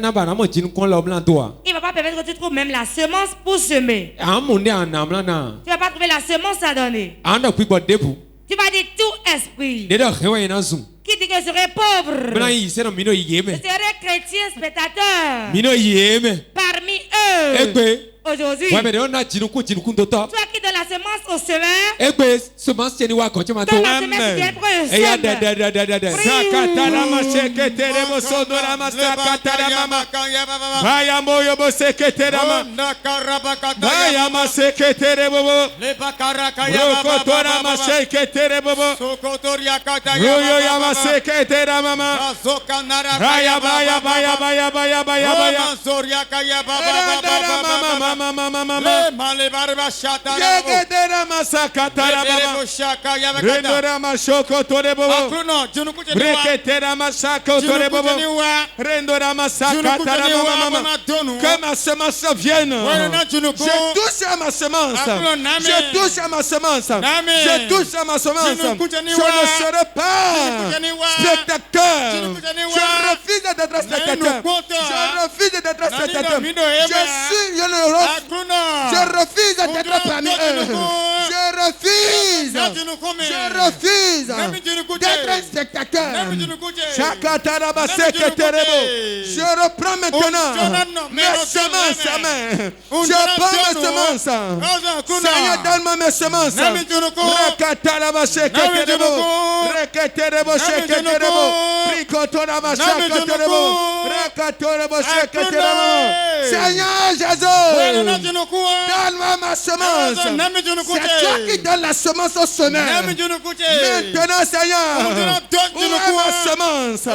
va pas permettre que tu trouves même la semence pour semer. Tu ne vas pas trouver la semence à donner. Tu vas dire tout esprit qui dit que je serai pauvre, je serai chrétien spectateur parmi eux. Aujourd'hui, toi qui donnes la semence au semeur, donne la semence bien pour eux. Que ma semence vienne. Je touche à ma semence. Je touche à ma semence. Je touche à ma semence. Je ne serai pas spectateur. Je refuse d'être spectateur. Je refuse d'être spectateur. Je refuse d'être parmi eux. Je refuse d'être spectateur. Je reprends maintenant mes semences. Amen. Je prends mes semences. Seigneur, donne-moi mes semences. Seigneur Jésus, donne-moi ma semence. C'est toi qui donnes la semence au semeur. Maintenant, Seigneur, donne-moi ma semence. Au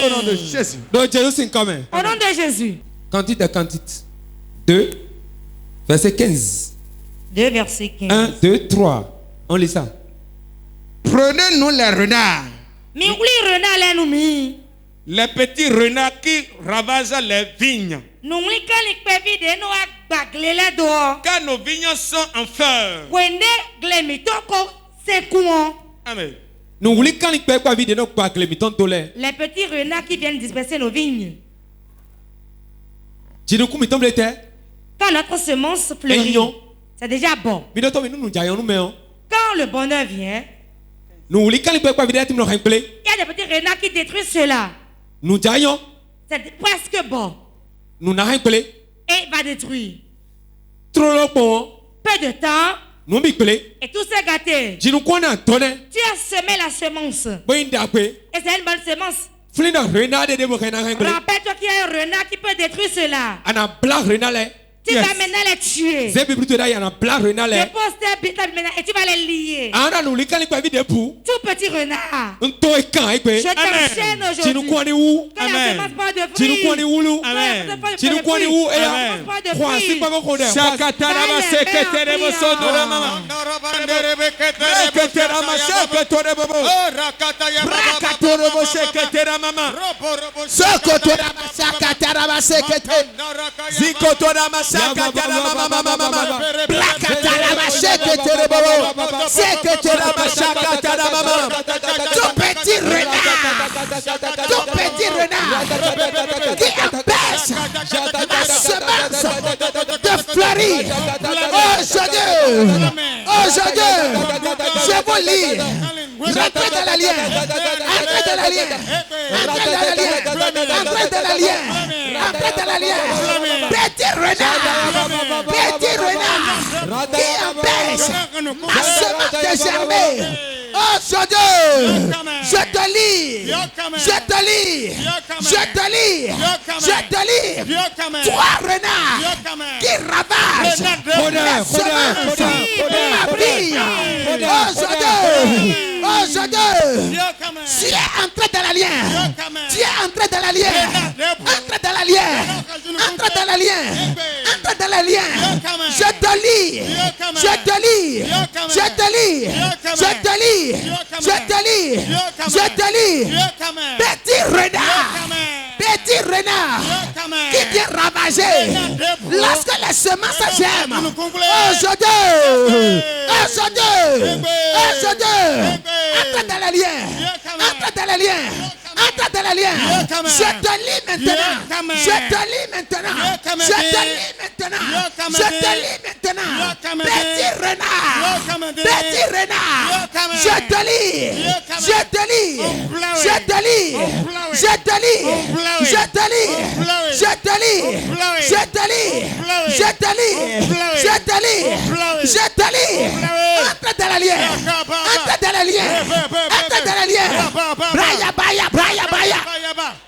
nom de Jésus. Donc Jésus c'est commun. Au nom de Jésus. Cantique de Cantique 2, verset 15. 2, verset 15. 1, 2, 3. On lit ça. Prenez-nous les renards. Les petits renards qui ravagent les vignes. Car nos vignes sont en feu. Amen. Les petits renards qui viennent disperser nos vignes. Quand notre semence fleurit, c'est déjà bon. Quand le bonheur vient, il y a des petits renards qui détruisent cela. C'est presque bon. Et va détruire. Peu de temps. Et tout s'est gâté. Tu as semé la semence. Et c'est une bonne semence. Rappelle-toi qu'il y a un renard qui peut détruire cela. Tu vas maintenant les tuer. Je pose tes maintenant et tu vas les lier. Tout petit renard. Je t'enchaîne aujourd'hui. Amen. qui empêche la semence de fleurir. Aujourd'hui, je vous lis. Rentrez dans la lien. Entrez dans la lien. Entrez dans la lien. Entrez dans la lien. Entrez dans la lien. Petit renard. Petit renard qui empêche la semence de germer. Aujourd'hui, je te lis. Je te lis. Je te lis. Je te lis. Trois renards qui ravagent la semence de ma vie. Aujourd'hui, tu es entré dans la lien. Tu es entré dans la lien. Entre dans la lien. Entre dans la lien. Entre dans la lien. Je te lis. Je te lis. Je te lis. Je te lis. Je te lis. Je te lis. Petit renard. Petit renard qui vient ravager lorsque les semences germent. Aujourd'hui, entre dans la lien. Entre dans la lien. Entre dans la lien. Je te lis maintenant. Je te lis maintenant. Je te lis maintenant. Je te lis maintenant. Petit renard. Petit renard. Je te lis. Je te lis. Je te lis. Je te lis. Je te lis. Je te lis. Je te lis. Je te lis. Je te lis. Je te lis. Entre dans la lien. Entre dans la lien. Entre dans la lien. Braya, braya, braya, braya.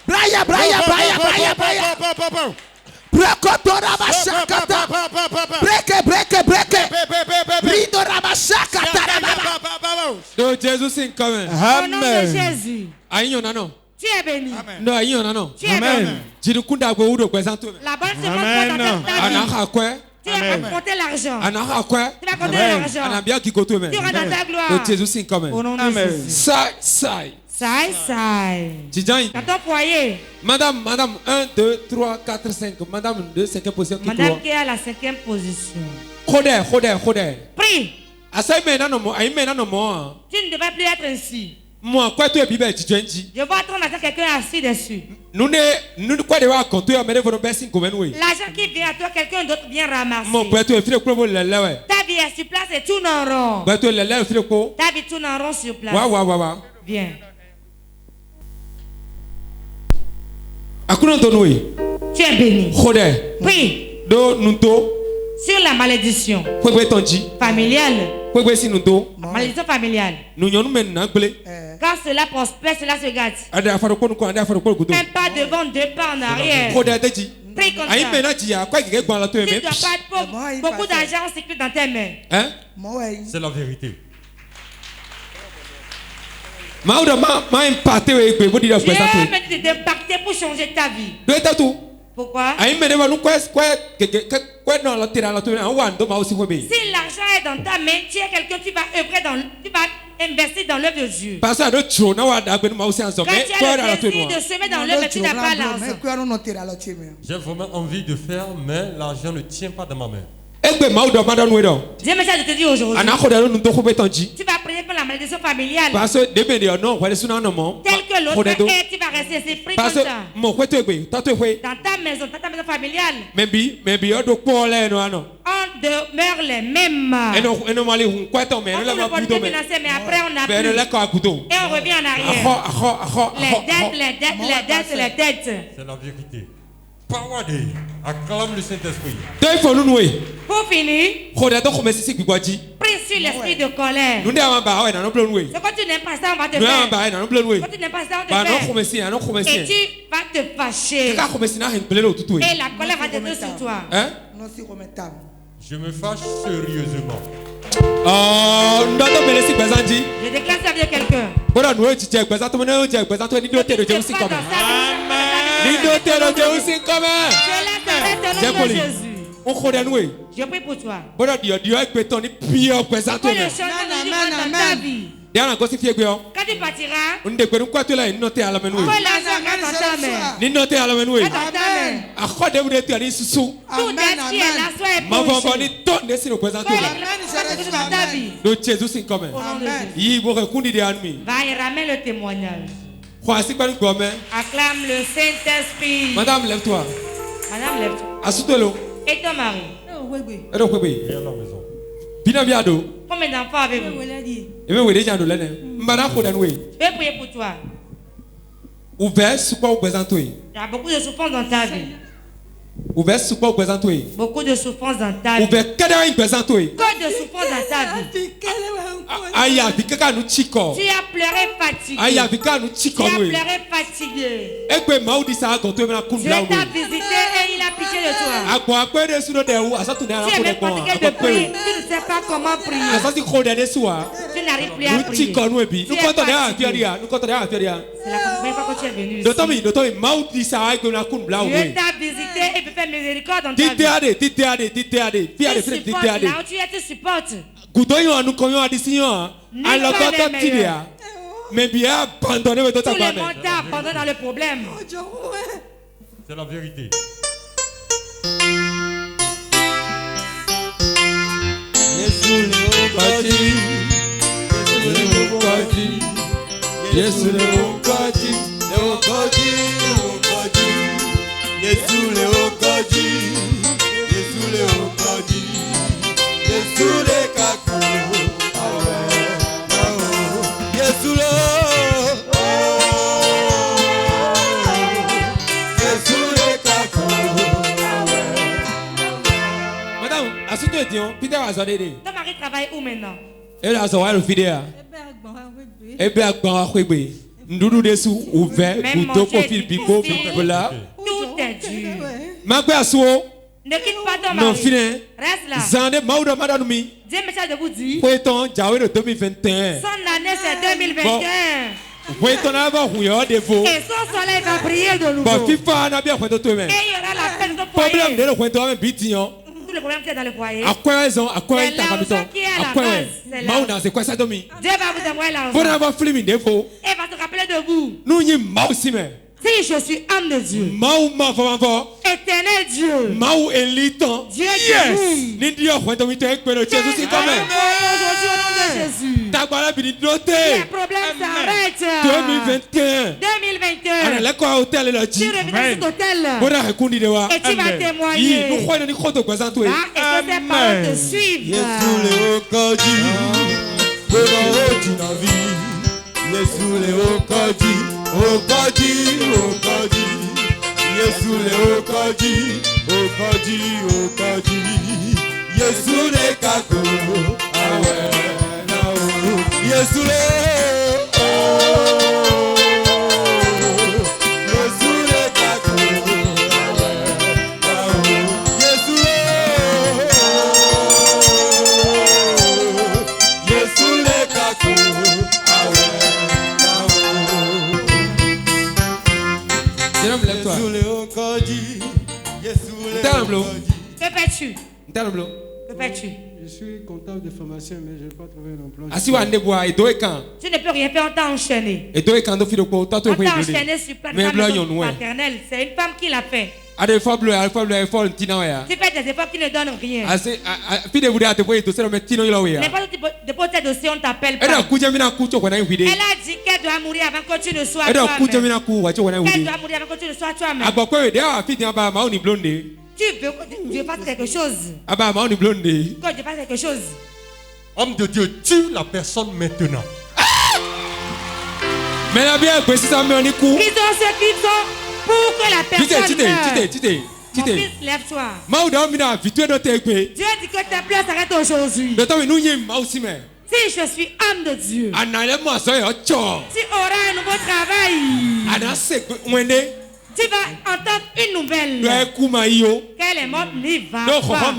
Braya, braya, braya, braya, braya. Brokotora bashakata. Breke, breke, breke. Bridora bashakata. No, Jesus is coming. Au nom de Jésus. Aïe, non. Tu es béni. No, aïe, non. Tu es béni. Jirukunda go udo kwezanto. La bonne semence dans ta vie. Anaka kwe. Tu vas compter l'argent. Anaka kwe. Tu vas compter l'argent. Anabia kikoto me. Tu rentres dans ta gloire. No, Jesus is coming. Au nom de Jésus. Sai. Dans ton foyer. Madame, 1, 2, 3, 4, 5. Madame, 2, 5e position. Madame qui est à la 5e position. Khoder. Prie. Tu ne devrais plus être ainsi. Je vois ton argent, quelqu'un assis dessus. L'argent qui vient à toi, quelqu'un d'autre vient ramasser. Ta vie est sur place et tourne en rond. Ta vie tourne en rond sur place. Viens. Tu es béni. Prie. Sur la malédiction familiale. Malédiction familiale. Quand cela prospère, cela se gâte. Un pas devant, deux pas en arrière. Prie comme ça. Tu ne dois pas être pauvre. Beaucoup d'argent sécrit dans tes mains. C'est la vérité. Dieu me dit d'impacter pour changer ta vie. Pourquoi? Si l'argent est dans ta main, tu es quelqu'un qui va œuvrer tu vas investir dans l'œuvre de Dieu. Quand tu as le désir de semer dans l'œuvre, tu n'as pas l'argent. J'ai vraiment envie de faire, mais l'argent ne tient pas dans ma main. Dieu me dit de te dire aujourd'hui. Tu vas prier pour la malédiction familiale. Tel que l'autre est, tu vas rester c'est pris comme ça. Dans ta maison familiale. On demeure les mêmes. On peut financer, mais après on n'a plus. Et on revient en arrière. Les dettes. C'est la vérité. Power acclame le Saint-Esprit. Pour finir, prie sur l'esprit de colère. Ce que tu n'aimes pas ça, on va te faire. Ce que tu n'aimes pas ça, on te fait. Et tu vas te fâcher. Et la colère va te sur toi. Je me fâche sérieusement. Je déclare ça avec quelqu'un. Je prie pour toi. Quand tu partiras, ramène le témoignage. Acclame le Saint-Esprit. Madame, lève-toi. Madame, lève-toi. Et ton mari? Combien d'enfants avez-vous? Je vais prier pour toi. Il y a beaucoup de souffrance dans ta vie. Beaucoup de souffrance dans ta vie. Que de souffrance dans ta vie. Tu as pleuré fatigué. Tu as pleuré fatigué. Dieu t'a visité et il a pitié de toi. Tu es même fatigué de prier. Tu ne sais pas comment prier. Tu n'arrives plus à prier. Tu es fatigué. C'est la première fois que tu es venu ici. Dieu t'a visité et peut faire miséricorde dans ta vie. Tu supportes là où tu es, tu supportes. Mais bien abandonné tout le monde t'a abandonné dans le problème. C'est la vérité. Ton mari travaille où maintenant? Tout est dur. Ne quitte pas ton mari. Reste là. Dieu me charge de vous dire. Son année c'est 2021. Et son soleil va briller de nouveau. Et il y aura la paix de ton foyer. Tout le problème qui est dans le foyer. C'est l'argent qui est à la base. Dieu va vous envoyer l'argent. Et va se rappeler de vous. Si je suis âme de Dieu, éternel Dieu, Dieu Jésus, aujourd'hui au nom de Jésus, les problèmes s'arrêtent. 2021, tu reviens sur cet hôtel et tu vas témoigner. Et que tes paroles te suivent. Okadi, Yesu le okadi, Yesu le kako, awe na o, Yesu le, Yesu le kako, awe na o, Yesu le, Yesu le kako, awe. Que fais-tu? Que fais-tu? Je suis comptable de formation, mais je n'ai pas trouvé un emploi. Tu ne peux rien faire, on t'a enchaîné. On t'a enchaîné sur plateforme paternelle. C'est une femme qui l'a fait. Tu fais des efforts qui ne donnent rien. N'importe quel dépôt de dossier, on ne t'appelle pas. Elle a dit qu'elle doit mourir avant que tu ne sois toi-même. Qu'elle doit mourir avant que tu ne sois toi-même. Tu veux que Dieu fasse quelque chose. Que Dieu fasse quelque chose. Homme de Dieu, tue la personne maintenant. Ils ont ce qu'ils sont pour que la personne meure. Mon fils, lève-toi. Dieu dit que tes pleurs s'arrêtent aujourd'hui. Si je suis âme de Dieu, tu auras un nouveau travail. Tu vas entendre une nouvelle. Qu'elle est morte, n'y va pas. Car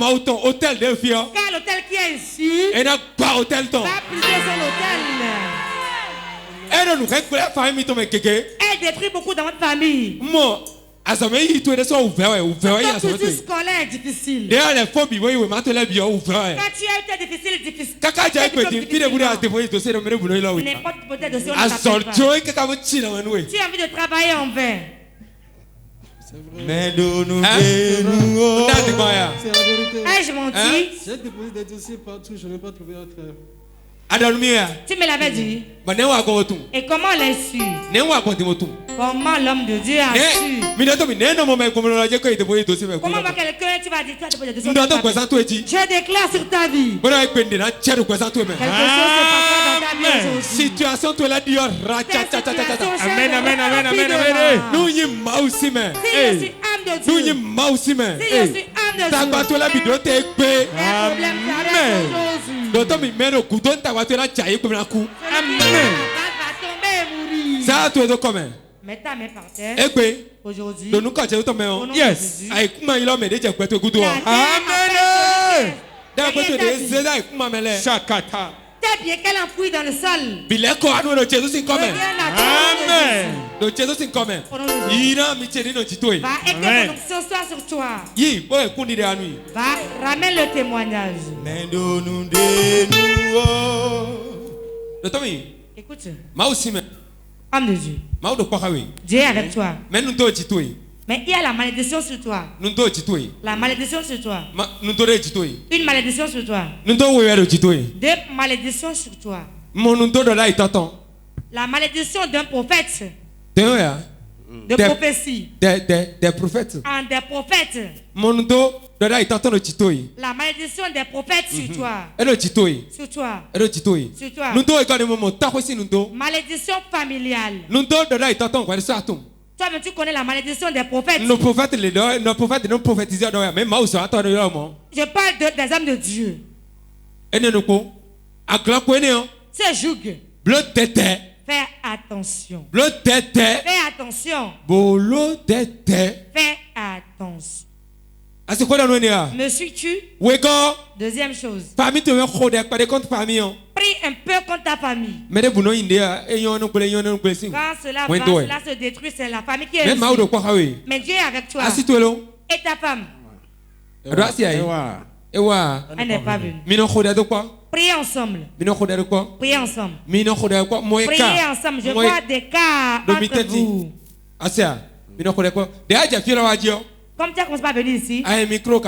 l'hôtel qui est ici va priser son hôtel. Elle détruit beaucoup dans votre famille. Quand tu dis scolaire difficile. Quand tu as été difficile. N'importe peut-être dossier. Tu as envie de travailler en vain. Mais nous c'est la vérité. Je mentis. J'ai déposé des dossiers partout, je n'ai pas trouvé un travail. Tu me l'avais dit. Et comment l'as su? Comment l'homme de Dieu a su? Comment va quelqu'un, tu vas dire, tu as déposé des dossiers. Je déclare sur ta vie. Quelque chose se passera dans ta vie aujourd'hui. Situation, tu l'as dit. Amen, amen, amen, amen, amen. Si je suis âme de Dieu. Si je suis âme de Dieu. Les problèmes Amen. Mets ta main par terre. Aujourd'hui. Yes. Amen. Shakata. T'es bien qu'elle enfouit dans le sol. Amen. Va et que ton onction soit sur toi. Va, ramène le témoignage. Écoute. Homme de Dieu. Dieu est avec toi. Mais il y a la malédiction sur toi. La malédiction sur toi. Une malédiction sur toi. Deux malédictions sur toi. La malédiction d'un prophète. De prophétie. Des prophètes. Des prophètes. La malédiction des prophètes sur toi. Sur toi. Sur toi. Malédiction familiale. Toi, mais tu connais la malédiction des prophètes. Nos prophètes ne prophétisent pas. Je parle des hommes de Dieu. Ce joug. Fais attention. Fais attention. Fais attention. Me suis-tu? Deuxième chose. Prie un peu contre ta famille. Quand cela va, cela se détruit, c'est la famille qui est ici. Mais Dieu est avec toi. Et ta femme? Elle n'est pas venue. Priez ensemble. Priez ensemble. Priez ensemble. Je vois des cas entre vous. Comme tu as commencé à venir ici, si tu veux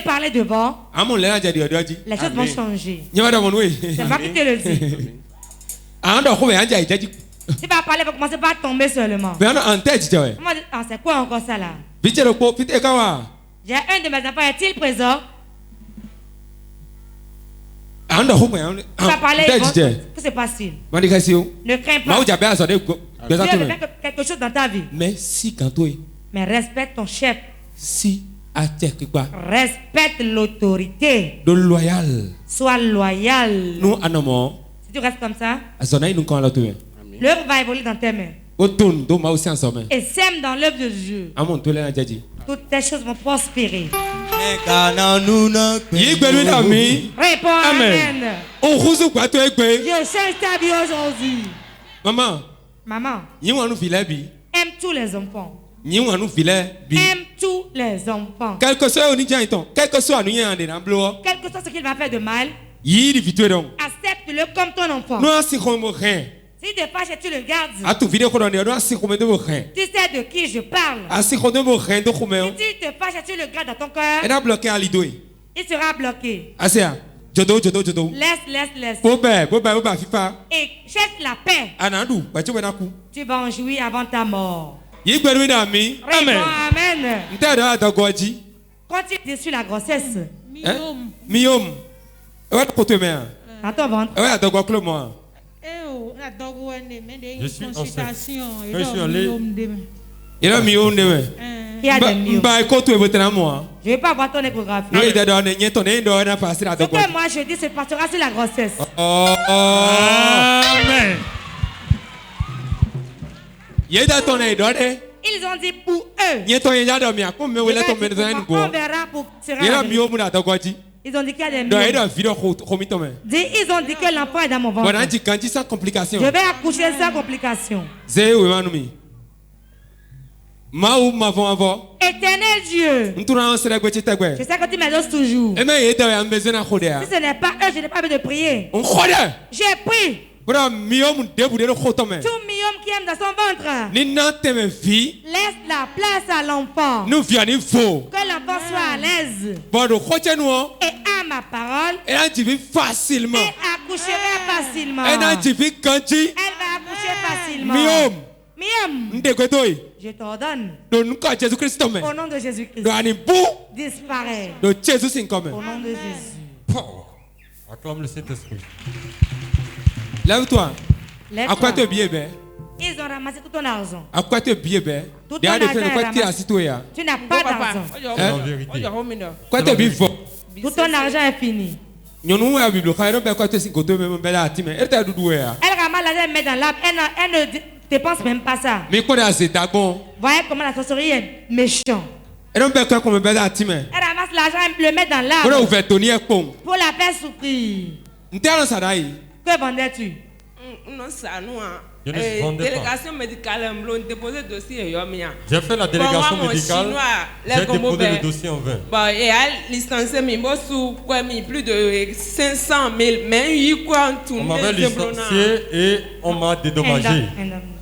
parler devant, les choses vont changer. C'est pas qui te le dit. Tu vas parler, va commencer par tomber seulement. C'est quoi encore ça là? J'ai un de mes enfants, est-il présent? Tu vas parler, que se passe-t-il? Ne crains pas. Dieu veut faire quelque chose dans ta vie. Mais respecte ton chef. Respecte l'autorité. Sois loyal. Si tu restes comme ça, l'œuvre va évoluer dans tes mains. Et sème dans l'œuvre de Dieu. Toutes tes choses vont prospérer. Réponds amen. Je change ta vie aujourd'hui. Maman. Aime tous les enfants. Aime tous les enfants. Quel que soit ce qu'il va faire de mal, accepte-le comme ton enfant. Si tu te fâches, tu le gardes. Tu sais de qui je parle. Si tu te fâches, tu le gardes dans ton cœur. Il sera bloqué. Laisse. Et cherche la paix. Tu vas en jouir avant ta mort. Amen. Quand tu es sur la grossesse, dans ton ventre, je suis enceinte. Il y a des myomes. Je ne vais pas voir ton échographie. Ce que moi je dis, se passera sur la grossesse. Amen. Ils ont dit pour eux. On verra pour sera. Ils ont dit qu'il y a des millions. Ils ont dit que l'enfant est dans mon ventre. Je vais accoucher sans complication. Éternel Dieu, je sais que tu m'aides toujours. Si ce n'est pas eux, je n'ai pas besoin de prier. J'ai pris. Tout Miom qui aime dans son ventre. Laisse la place à l'enfant. Que l'enfant soit à l'aise. Et à ma parole. Et accouchera facilement. Elle va accoucher facilement. Miom, je t'ordonne. Au nom de Jésus-Christ. Disparaît. Au nom de Jésus. Acclame le Saint-Esprit. Lève-toi. À quoi te billet? Ils ont ramassé tout ton argent. À quoi te billet? Tout ton argent. Tu n'as pas d'argent. Quoi te billet? Tout ton argent est fini. Elle ramasse l'argent et met dans l'arbre. Elle ne dépense même pas ça. Voyez comment la sorcellerie est méchante. Elle ramasse l'argent et le met dans l'arbre. Pour la faire souffrir. Que vendais-tu? Non, ça, nous, délégation médicale, on déposé le dossier. J'ai fait la délégation médicale. J'ai déposé le dossier en vain. Bon, et elle licencié plus de 500 000. Mais il on m'avait licencié et on m'a dédommagé.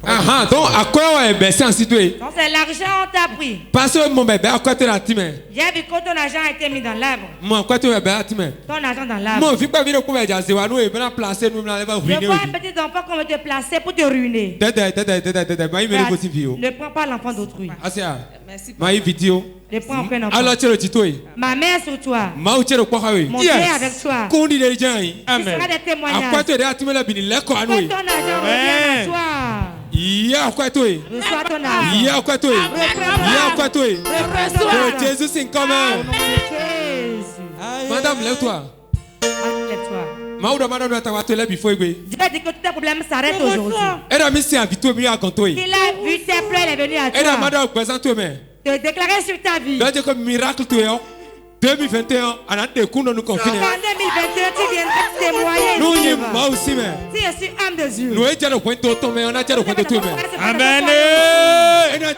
Ah, donc à quoi on est baissé en situation? Donc c'est l'argent on t'a pris. Parce que mon bébé, à quoi tu l'as timé? J'ai vu que ton argent a été mis dans l'arbre. Moi, quoi tu l'as timé? Ton argent dans l'arbre. Moi, je ne pas venir pour me dire, c'est nous, et bien placer, nous, ruiner. Je vois un petit enfant qu'on veut te placer pour te ruiner. Ne prends pas l'enfant d'autrui. Merci. Ne prends aucun enfant. Ma mère sur toi. Mon Dieu avec toi. Tu seras des témoignages. Que ton argent revienne à toi. Reçois ton argent. Reprends-toi. Jésus, c'est comme Madame, lève-toi. Lève-toi. Dieu dit que tous tes problèmes s'arrêtent aujourd'hui. Il a vu tes pleurs, il est venu à toi. Te déclarer sur ta vie. 2021, en année de cours, nous confinons. En 2021, tu viendras témoigner. Nous, aussi, mais. Si je suis âme de Dieu. Nous, on a point de tout, mais on a déjà le point de tout. Amen. C'est pas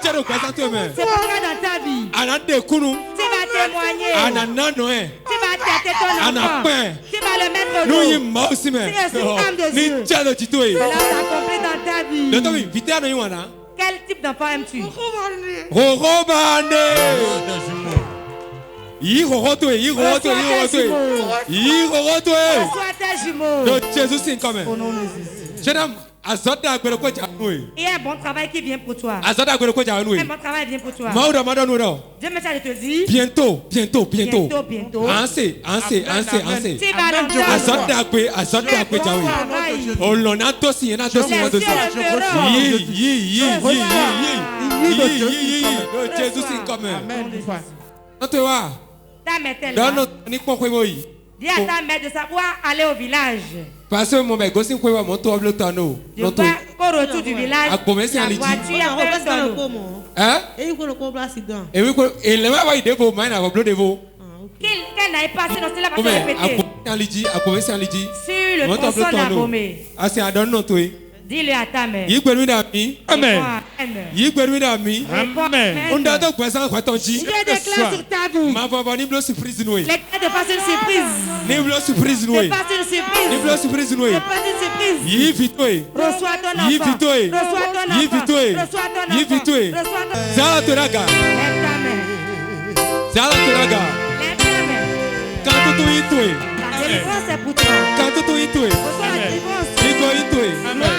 dans ta vie. En année de cours, tu vas témoigner. En année Noël. Tu vas tâter ton enfant. Tu vas le mettre au dos. Nous, aussi, mais. Si je suis âme de Dieu. Cela s'accomplit dans ta vie. Quel type d'enfant aimes-tu? Robane. Reçois tes jumeaux. Jésus, c'est comme au nom de Jésus. Il y a un bon travail qui vient pour toi. Un bon travail vient pour toi. Dieu me dit de te dire. Bientôt. Assez. Tu vas Jésus, c'est comme ta mère dis à ta mère de savoir aller au village. Parce que mon mec, si vous avez mon tour le tonneau. Je vois qu'au retour du village, la voiture a fait un tonneau. Hein? Et il faut le comprendre accident. Et oui, et le va y devo, mais il a pas de vous. Qu'elle n'aille pas, sinon c'est là qu'on va répéter. Sur le tronçon d'Abomé. Ah, c'est un don non, toi. Dis-le à ta mère. Amen. On a donc besoin de ton Dieu. Je déclare sur ta vie. Ma voix va surprise nous. Les gars de passer une surprise. Niveau surprise nous. De passer une surprise. Niveau surprise nous. De passer une surprise. Yivitoy. Reçois ton enfant. Yivitoy. Reçois ton enfant. Yivitoy. Reçois ton enfant. Yivitoy. Reçois ton enfant. Zala Toraga. Lève ta main. Zala Toraga. Lève ta main. Quand tu yitoy. La délivrance est pour toi. Quand tu yitoy. Reçois la délivrance. Yitoy. Amen.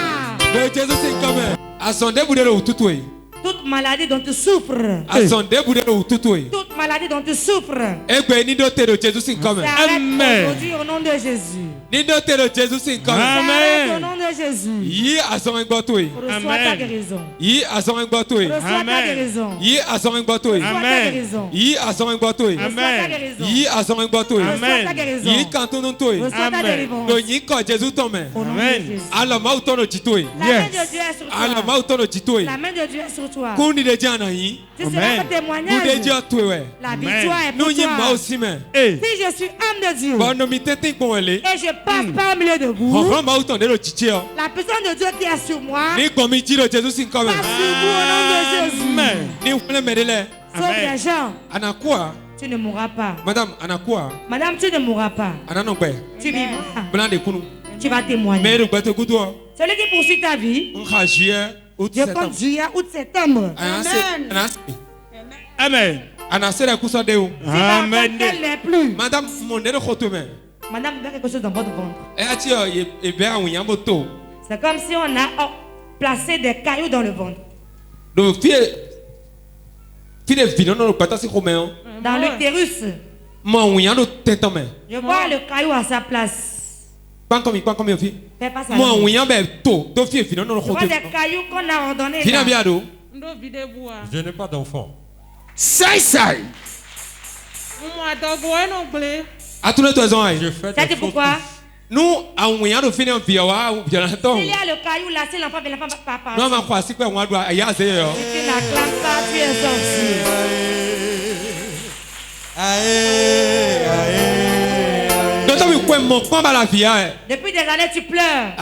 Jésus c'est comme asondé boudé le tutoué. Toute maladie dont tu souffres. Asondé boudé le tutoué. Toute maladie dont tu souffres. Et béni doté de Jésus c'est comme Amen. Aujourd'hui au nom de Jésus. Amen. Au nom de Jésus. Reçois ta guérison. Reçois ta guérison. Reçois ta guérison. Reçois ta guérison. Reçois ta guérison. Reçois ta délivrance. Au nom de Jésus. La main de Dieu est sur toi. La main de Dieu est sur toi. Tu seras un témoignage. La victoire est pour toi. Si je suis âme de Dieu et je passe par le milieu de vous, la puissance de Dieu qui est sur moi passe sur vous au nom de Jésus. Sauve les gens. Tu ne mourras pas. Madame, tu ne mourras pas. Tu vivras. Tu vas témoigner. Celui qui poursuit ta vie, je compte juillet, août, septembre. Amen. Amen. Amen. Madame, Madame, il y a quelque chose dans votre ventre. C'est comme si on a placé des cailloux dans le ventre. Dans l'utérus. Je vois le caillou à sa place. Fais pas ça. Je vois des cailloux qu'on a ordonnés. Je n'ai pas d'enfant. C'est pourquoi? Nous, il y a le caillou là, c'est l'enfant, mais l'enfant va pas partir. Tu n'acclames pas, tu es sorcier. Depuis des années, tu pleures.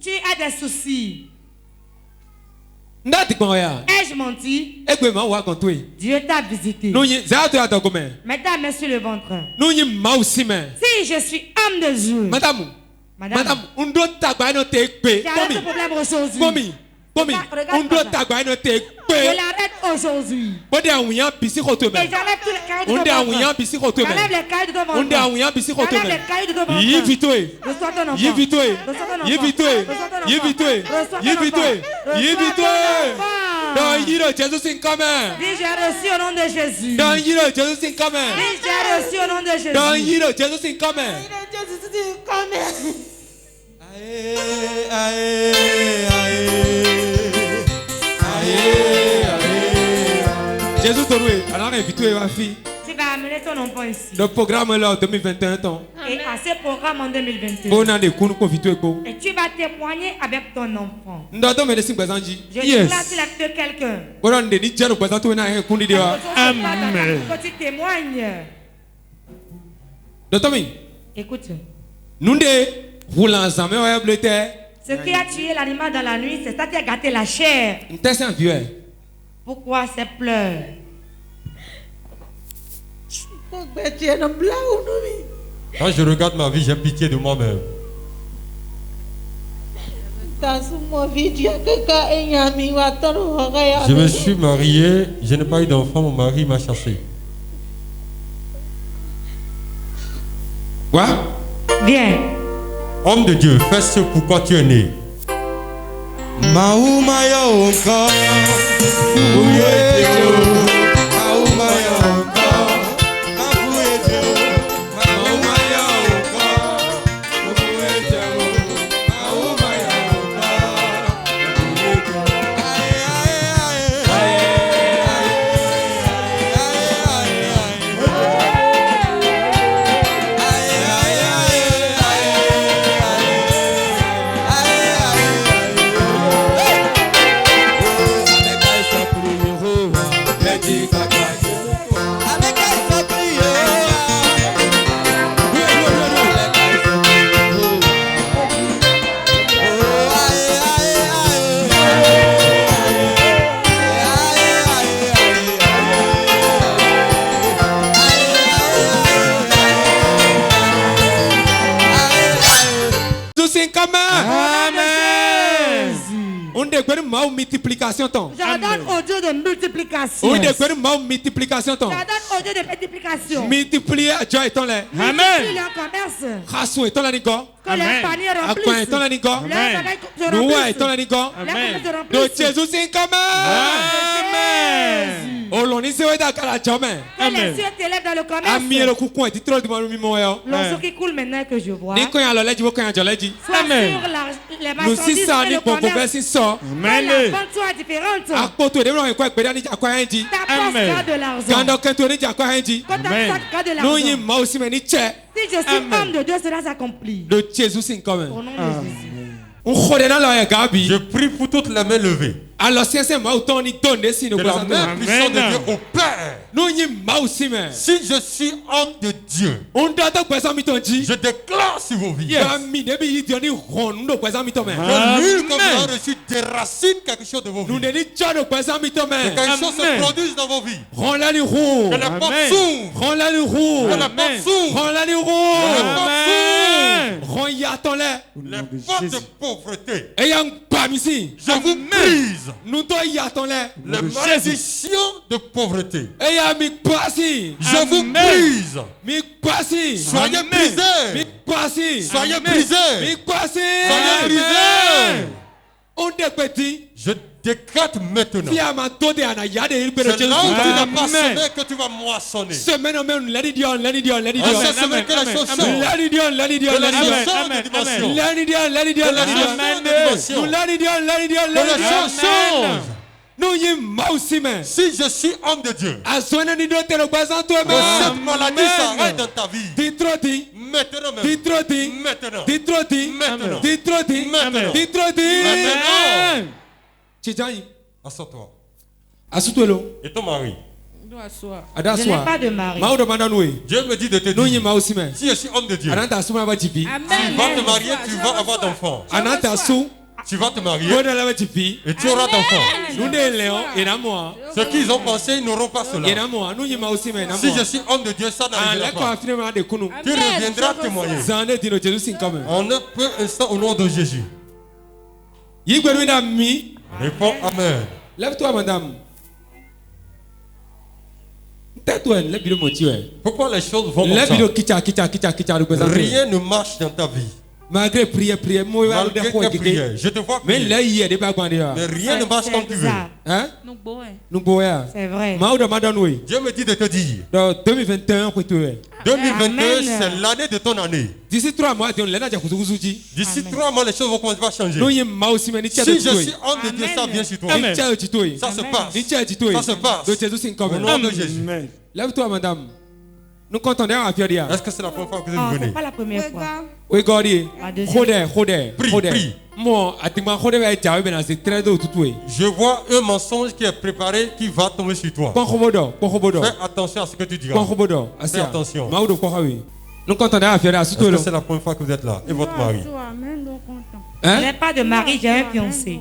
Tu as des soucis. Ai-je menti? Dieu t'a visité. Mets ta main sur le ventre. Si je suis âme de Dieu, Madame, j'arrête ce problème aujourd'hui. Je l'arrête aujourd'hui. Et j'enlève tous les cailloux de ton ventre. J'enlève les cailloux de ton ventre. J'enlève les cailloux de ton ventre. Reçois ton enfant. Dis j'ai reçu au nom de Jésus. Dis j'ai reçu au nom de Jésus. Jésus te loue. Alors invite ma fille. Tu vas amener ton enfant ici. Le programme est là en 2021 ans. Et à ce programme en 2021. Et tu vas témoigner avec ton enfant. Je déclare qu'il a que quelqu'un. Amen. Que tu témoignes. Écoute. Ce qui a tué l'animal dans la nuit, c'est ça qui a gâté la chair. Pourquoi ces pleurs? Quand je regarde ma vie, j'ai pitié de moi-même. Je me suis marié, je n'ai pas eu d'enfant, mon mari m'a chassé. Quoi? Viens. Homme de Dieu, fais ce pourquoi tu es né. Multiplication ton. J'ordonne au Dieu de multiplication. Oui, multiplication ton. J'ordonne au Dieu de multiplication. Multiplier joie et ton lait. Amen. Leur commerce. Rassou et ton lait nico. Que leur panier remplisse. Aqua et ton lait nico. Nous et ton lait nico. Amen. De Jésus c'est comme. Amen. Oh l'on les cieux t'élèvent dans le commerce. L'oiseau qui coule maintenant que je vois. Soit sur les marchandises et le commerce. Que la vente soit différente. Ta poche garde de l'argent. Quand ta sac garde de l'argent. Si je suis homme de Dieu, cela s'accomplit. Au nom de Jésus. Je prie pour toutes les mains levées. Alors, si c'est moi, autant ni donner si nous que la main puissante de Dieu opère. Si je suis homme de Dieu, je déclare sur vos vies que nul comme vous avez reçu des racines quelque chose de vos vies. Que quelque chose se produise dans vos vies. Que la porte s'ouvre. Que la porte s'ouvre. Les portes de pauvreté. Je vous brise. Les malédictions de pauvreté. Je vous brise. Soyez brisés. Soyez brisés. Soyez brisés. Je décrète maintenant. C'est là où tu n'as pas semé que tu vas moissonner. C'est cette semaine que les choses sortent. Que les choses sortent de dimension. Que les choses changent. Si je suis homme de Dieu, que cette maladie s'arrête dans ta vie. Maintenant même. Assois-toi. Et ton mari? Je n'ai pas de mari. Dieu me dit de te dire, si je suis homme de Dieu, tu vas te marier, tu vas avoir d'enfants. Tu vas te marier et tu auras d'enfants. Ceux qui ont pensé, ils n'auront pas cela. Si je suis homme de Dieu, ça n'arrivera pas. Tu reviendras témoigner. En un peu instant au nom de Jésus. Réponds Amen. Lève-toi, madame. Pourquoi les choses vont comme ça? Rien ne marche dans ta vie. Malgré prière, malgré tes prières, je te vois prier. Mais rien ne marche comme tu veux. Hein? C'est vrai. Dieu me dit de te dire, 2021, c'est l'année de ton année. D'ici 3 mois, les choses vont commencer à changer. Si je suis homme de Dieu, ça vient sur toi. Ça se passe. Ça se passe. Au nom de Jésus. Lève-toi, madame. Nous comptons à faire. Est-ce que c'est la première fois que vous venez? C'est pas la première fois. Oui, Gordie. Prie. Je vois un mensonge qui est préparé qui va tomber sur toi. Fais attention à ce que tu diras. Fais attention. Nous comptons à faire. Est-ce que c'est la première fois que vous êtes là? Et votre mari? Je n'ai pas de mari, j'ai un fiancé.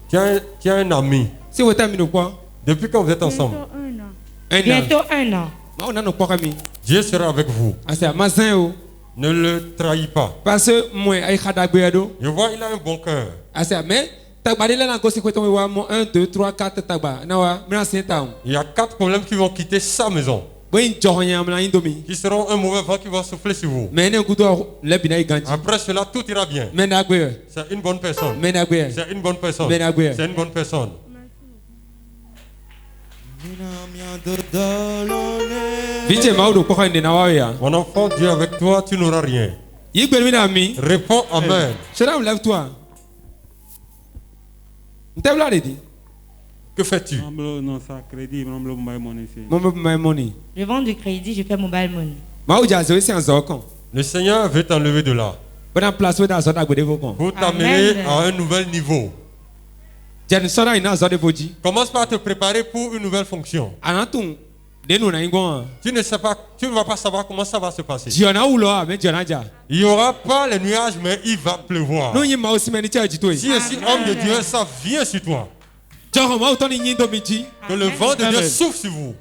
Tu as un ami. Depuis quand vous êtes ensemble? Bientôt 1 an. Dieu sera avec vous. Ne le trahis pas. Parce que moi, je vois, il a un bon cœur. Il y a 4 problèmes qui vont quitter sa maison. Qui seront un mauvais vent qui va souffler sur vous. Après cela, tout ira bien. C'est une bonne personne. C'est une bonne personne. C'est une bonne personne. Mon enfant, Dieu avec toi, tu n'auras rien. Réponds Amen. Lève-toi. Que fais-tu? Je vends du crédit, je fais mobile money. Le Seigneur veut t'enlever de là pour t'amener à un nouvel niveau. Commence par te préparer pour une nouvelle fonction. Tu ne sais pas, tu ne vas pas savoir comment ça va se passer. Il n'y aura pas les nuages, mais il va pleuvoir. Si je suis homme de Dieu, ça vient sur toi. Que le vent de Dieu souffle sur vous.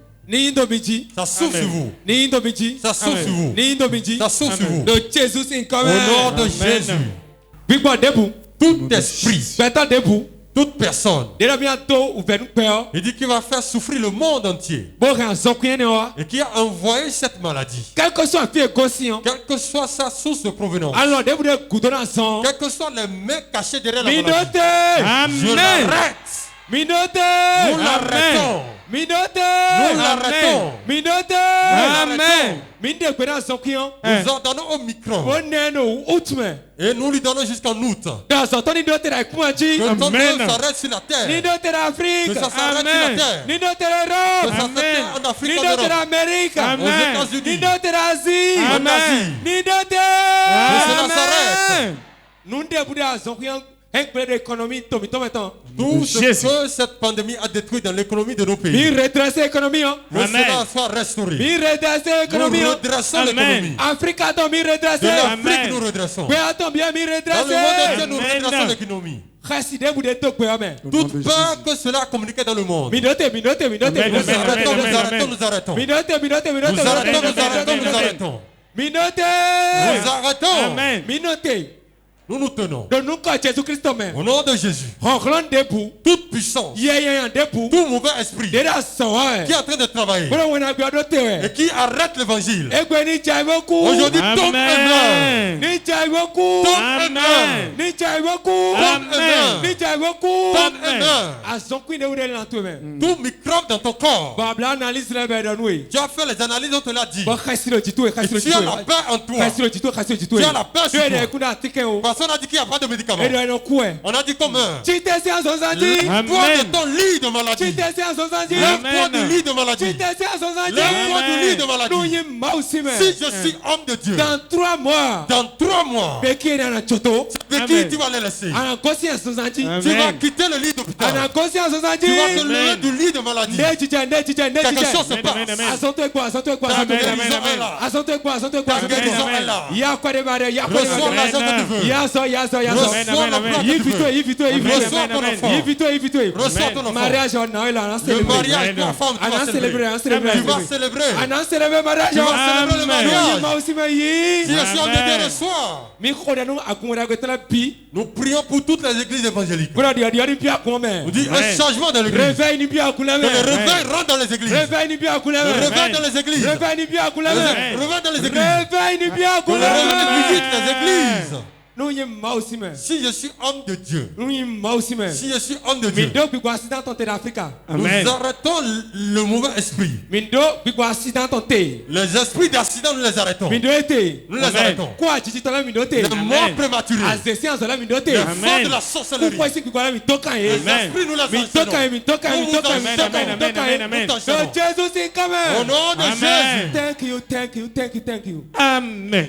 Ça souffle sur vous. Ça souffle sur vous. Ça souffle sur vous. Au nom de Jésus. Tout esprit, toute personne, il dit qu'il va faire souffrir le monde entier et qui a envoyé cette maladie, quelle que soit sa source de provenance, quelles que soient les mains cachées derrière la maladie, je l'arrête Nous l'arrêtons. Nous l'arrêtons. Amen. Nous ordonnons au micro. Et nous lui donnons jusqu'en août. Que le temps s'arrête sur la terre. Que ça s'arrête sur la terre. Que ça s'arrête en Afrique, en Europe, aux États-Unis, en Asie. Que cela s'arrête. Tout ce que cette pandémie a détruit dans l'économie de nos pays, que cela soit restauré. Nous redressons l'économie. De l'Afrique, nous redressons. Dans le monde entier, nous redressons l'économie. Toute peur que cela a communiqué dans le monde. Nous arrêtons. Nous nous tenons. Au nom de Jésus. Toute puissance. Tout mauvais esprit qui est en train de travailler et qui arrête l'évangile. Aujourd'hui, tombe tout microbe dans ton corps. Tu as fait les analyses, on te l'a dit. Tu as la peur en toi. Tu as la peur sur toi. On a dit qu'il n'y a pas de médicaments. On a dit qu'on meurt. Le poids de ton lit de maladie. Le poids du lit de maladie. Le poids du lit de maladie. Si je suis homme de Dieu, dans 3 mois, c'est qui tu vas les laisser. Tu vas quitter le lit d'hôpital. Tu vas te lever du lit de maladie. Quelque chose se passe. Ta guérison est là. Reçois l'argent que tu veux. Reçois l'emploi que tu veux. Reçois ton enfant. Reçois ton enfant. Le mariage de la femme, tu vas célébrer. Tu vas célébrer. Tu vas célébrer le mariage. Si je suis homme de Dieu, reçois. Nous prions pour toutes les églises évangéliques. Nous disons un changement dans l'église. Que le réveil rentre dans les églises. Le réveil dans les églises. Le réveil dans les églises. Que le réveil visite les églises. Si je suis homme de Dieu, si je suis homme de Dieu, nous arrêtons le mauvais esprit. Les esprits d'accident, nous les arrêtons. Nous les arrêtons. La mort prématurée. Le feu de la sorcellerie. Les esprits, nous les arrêtons. Au nom de Jésus. Thank you. Amen.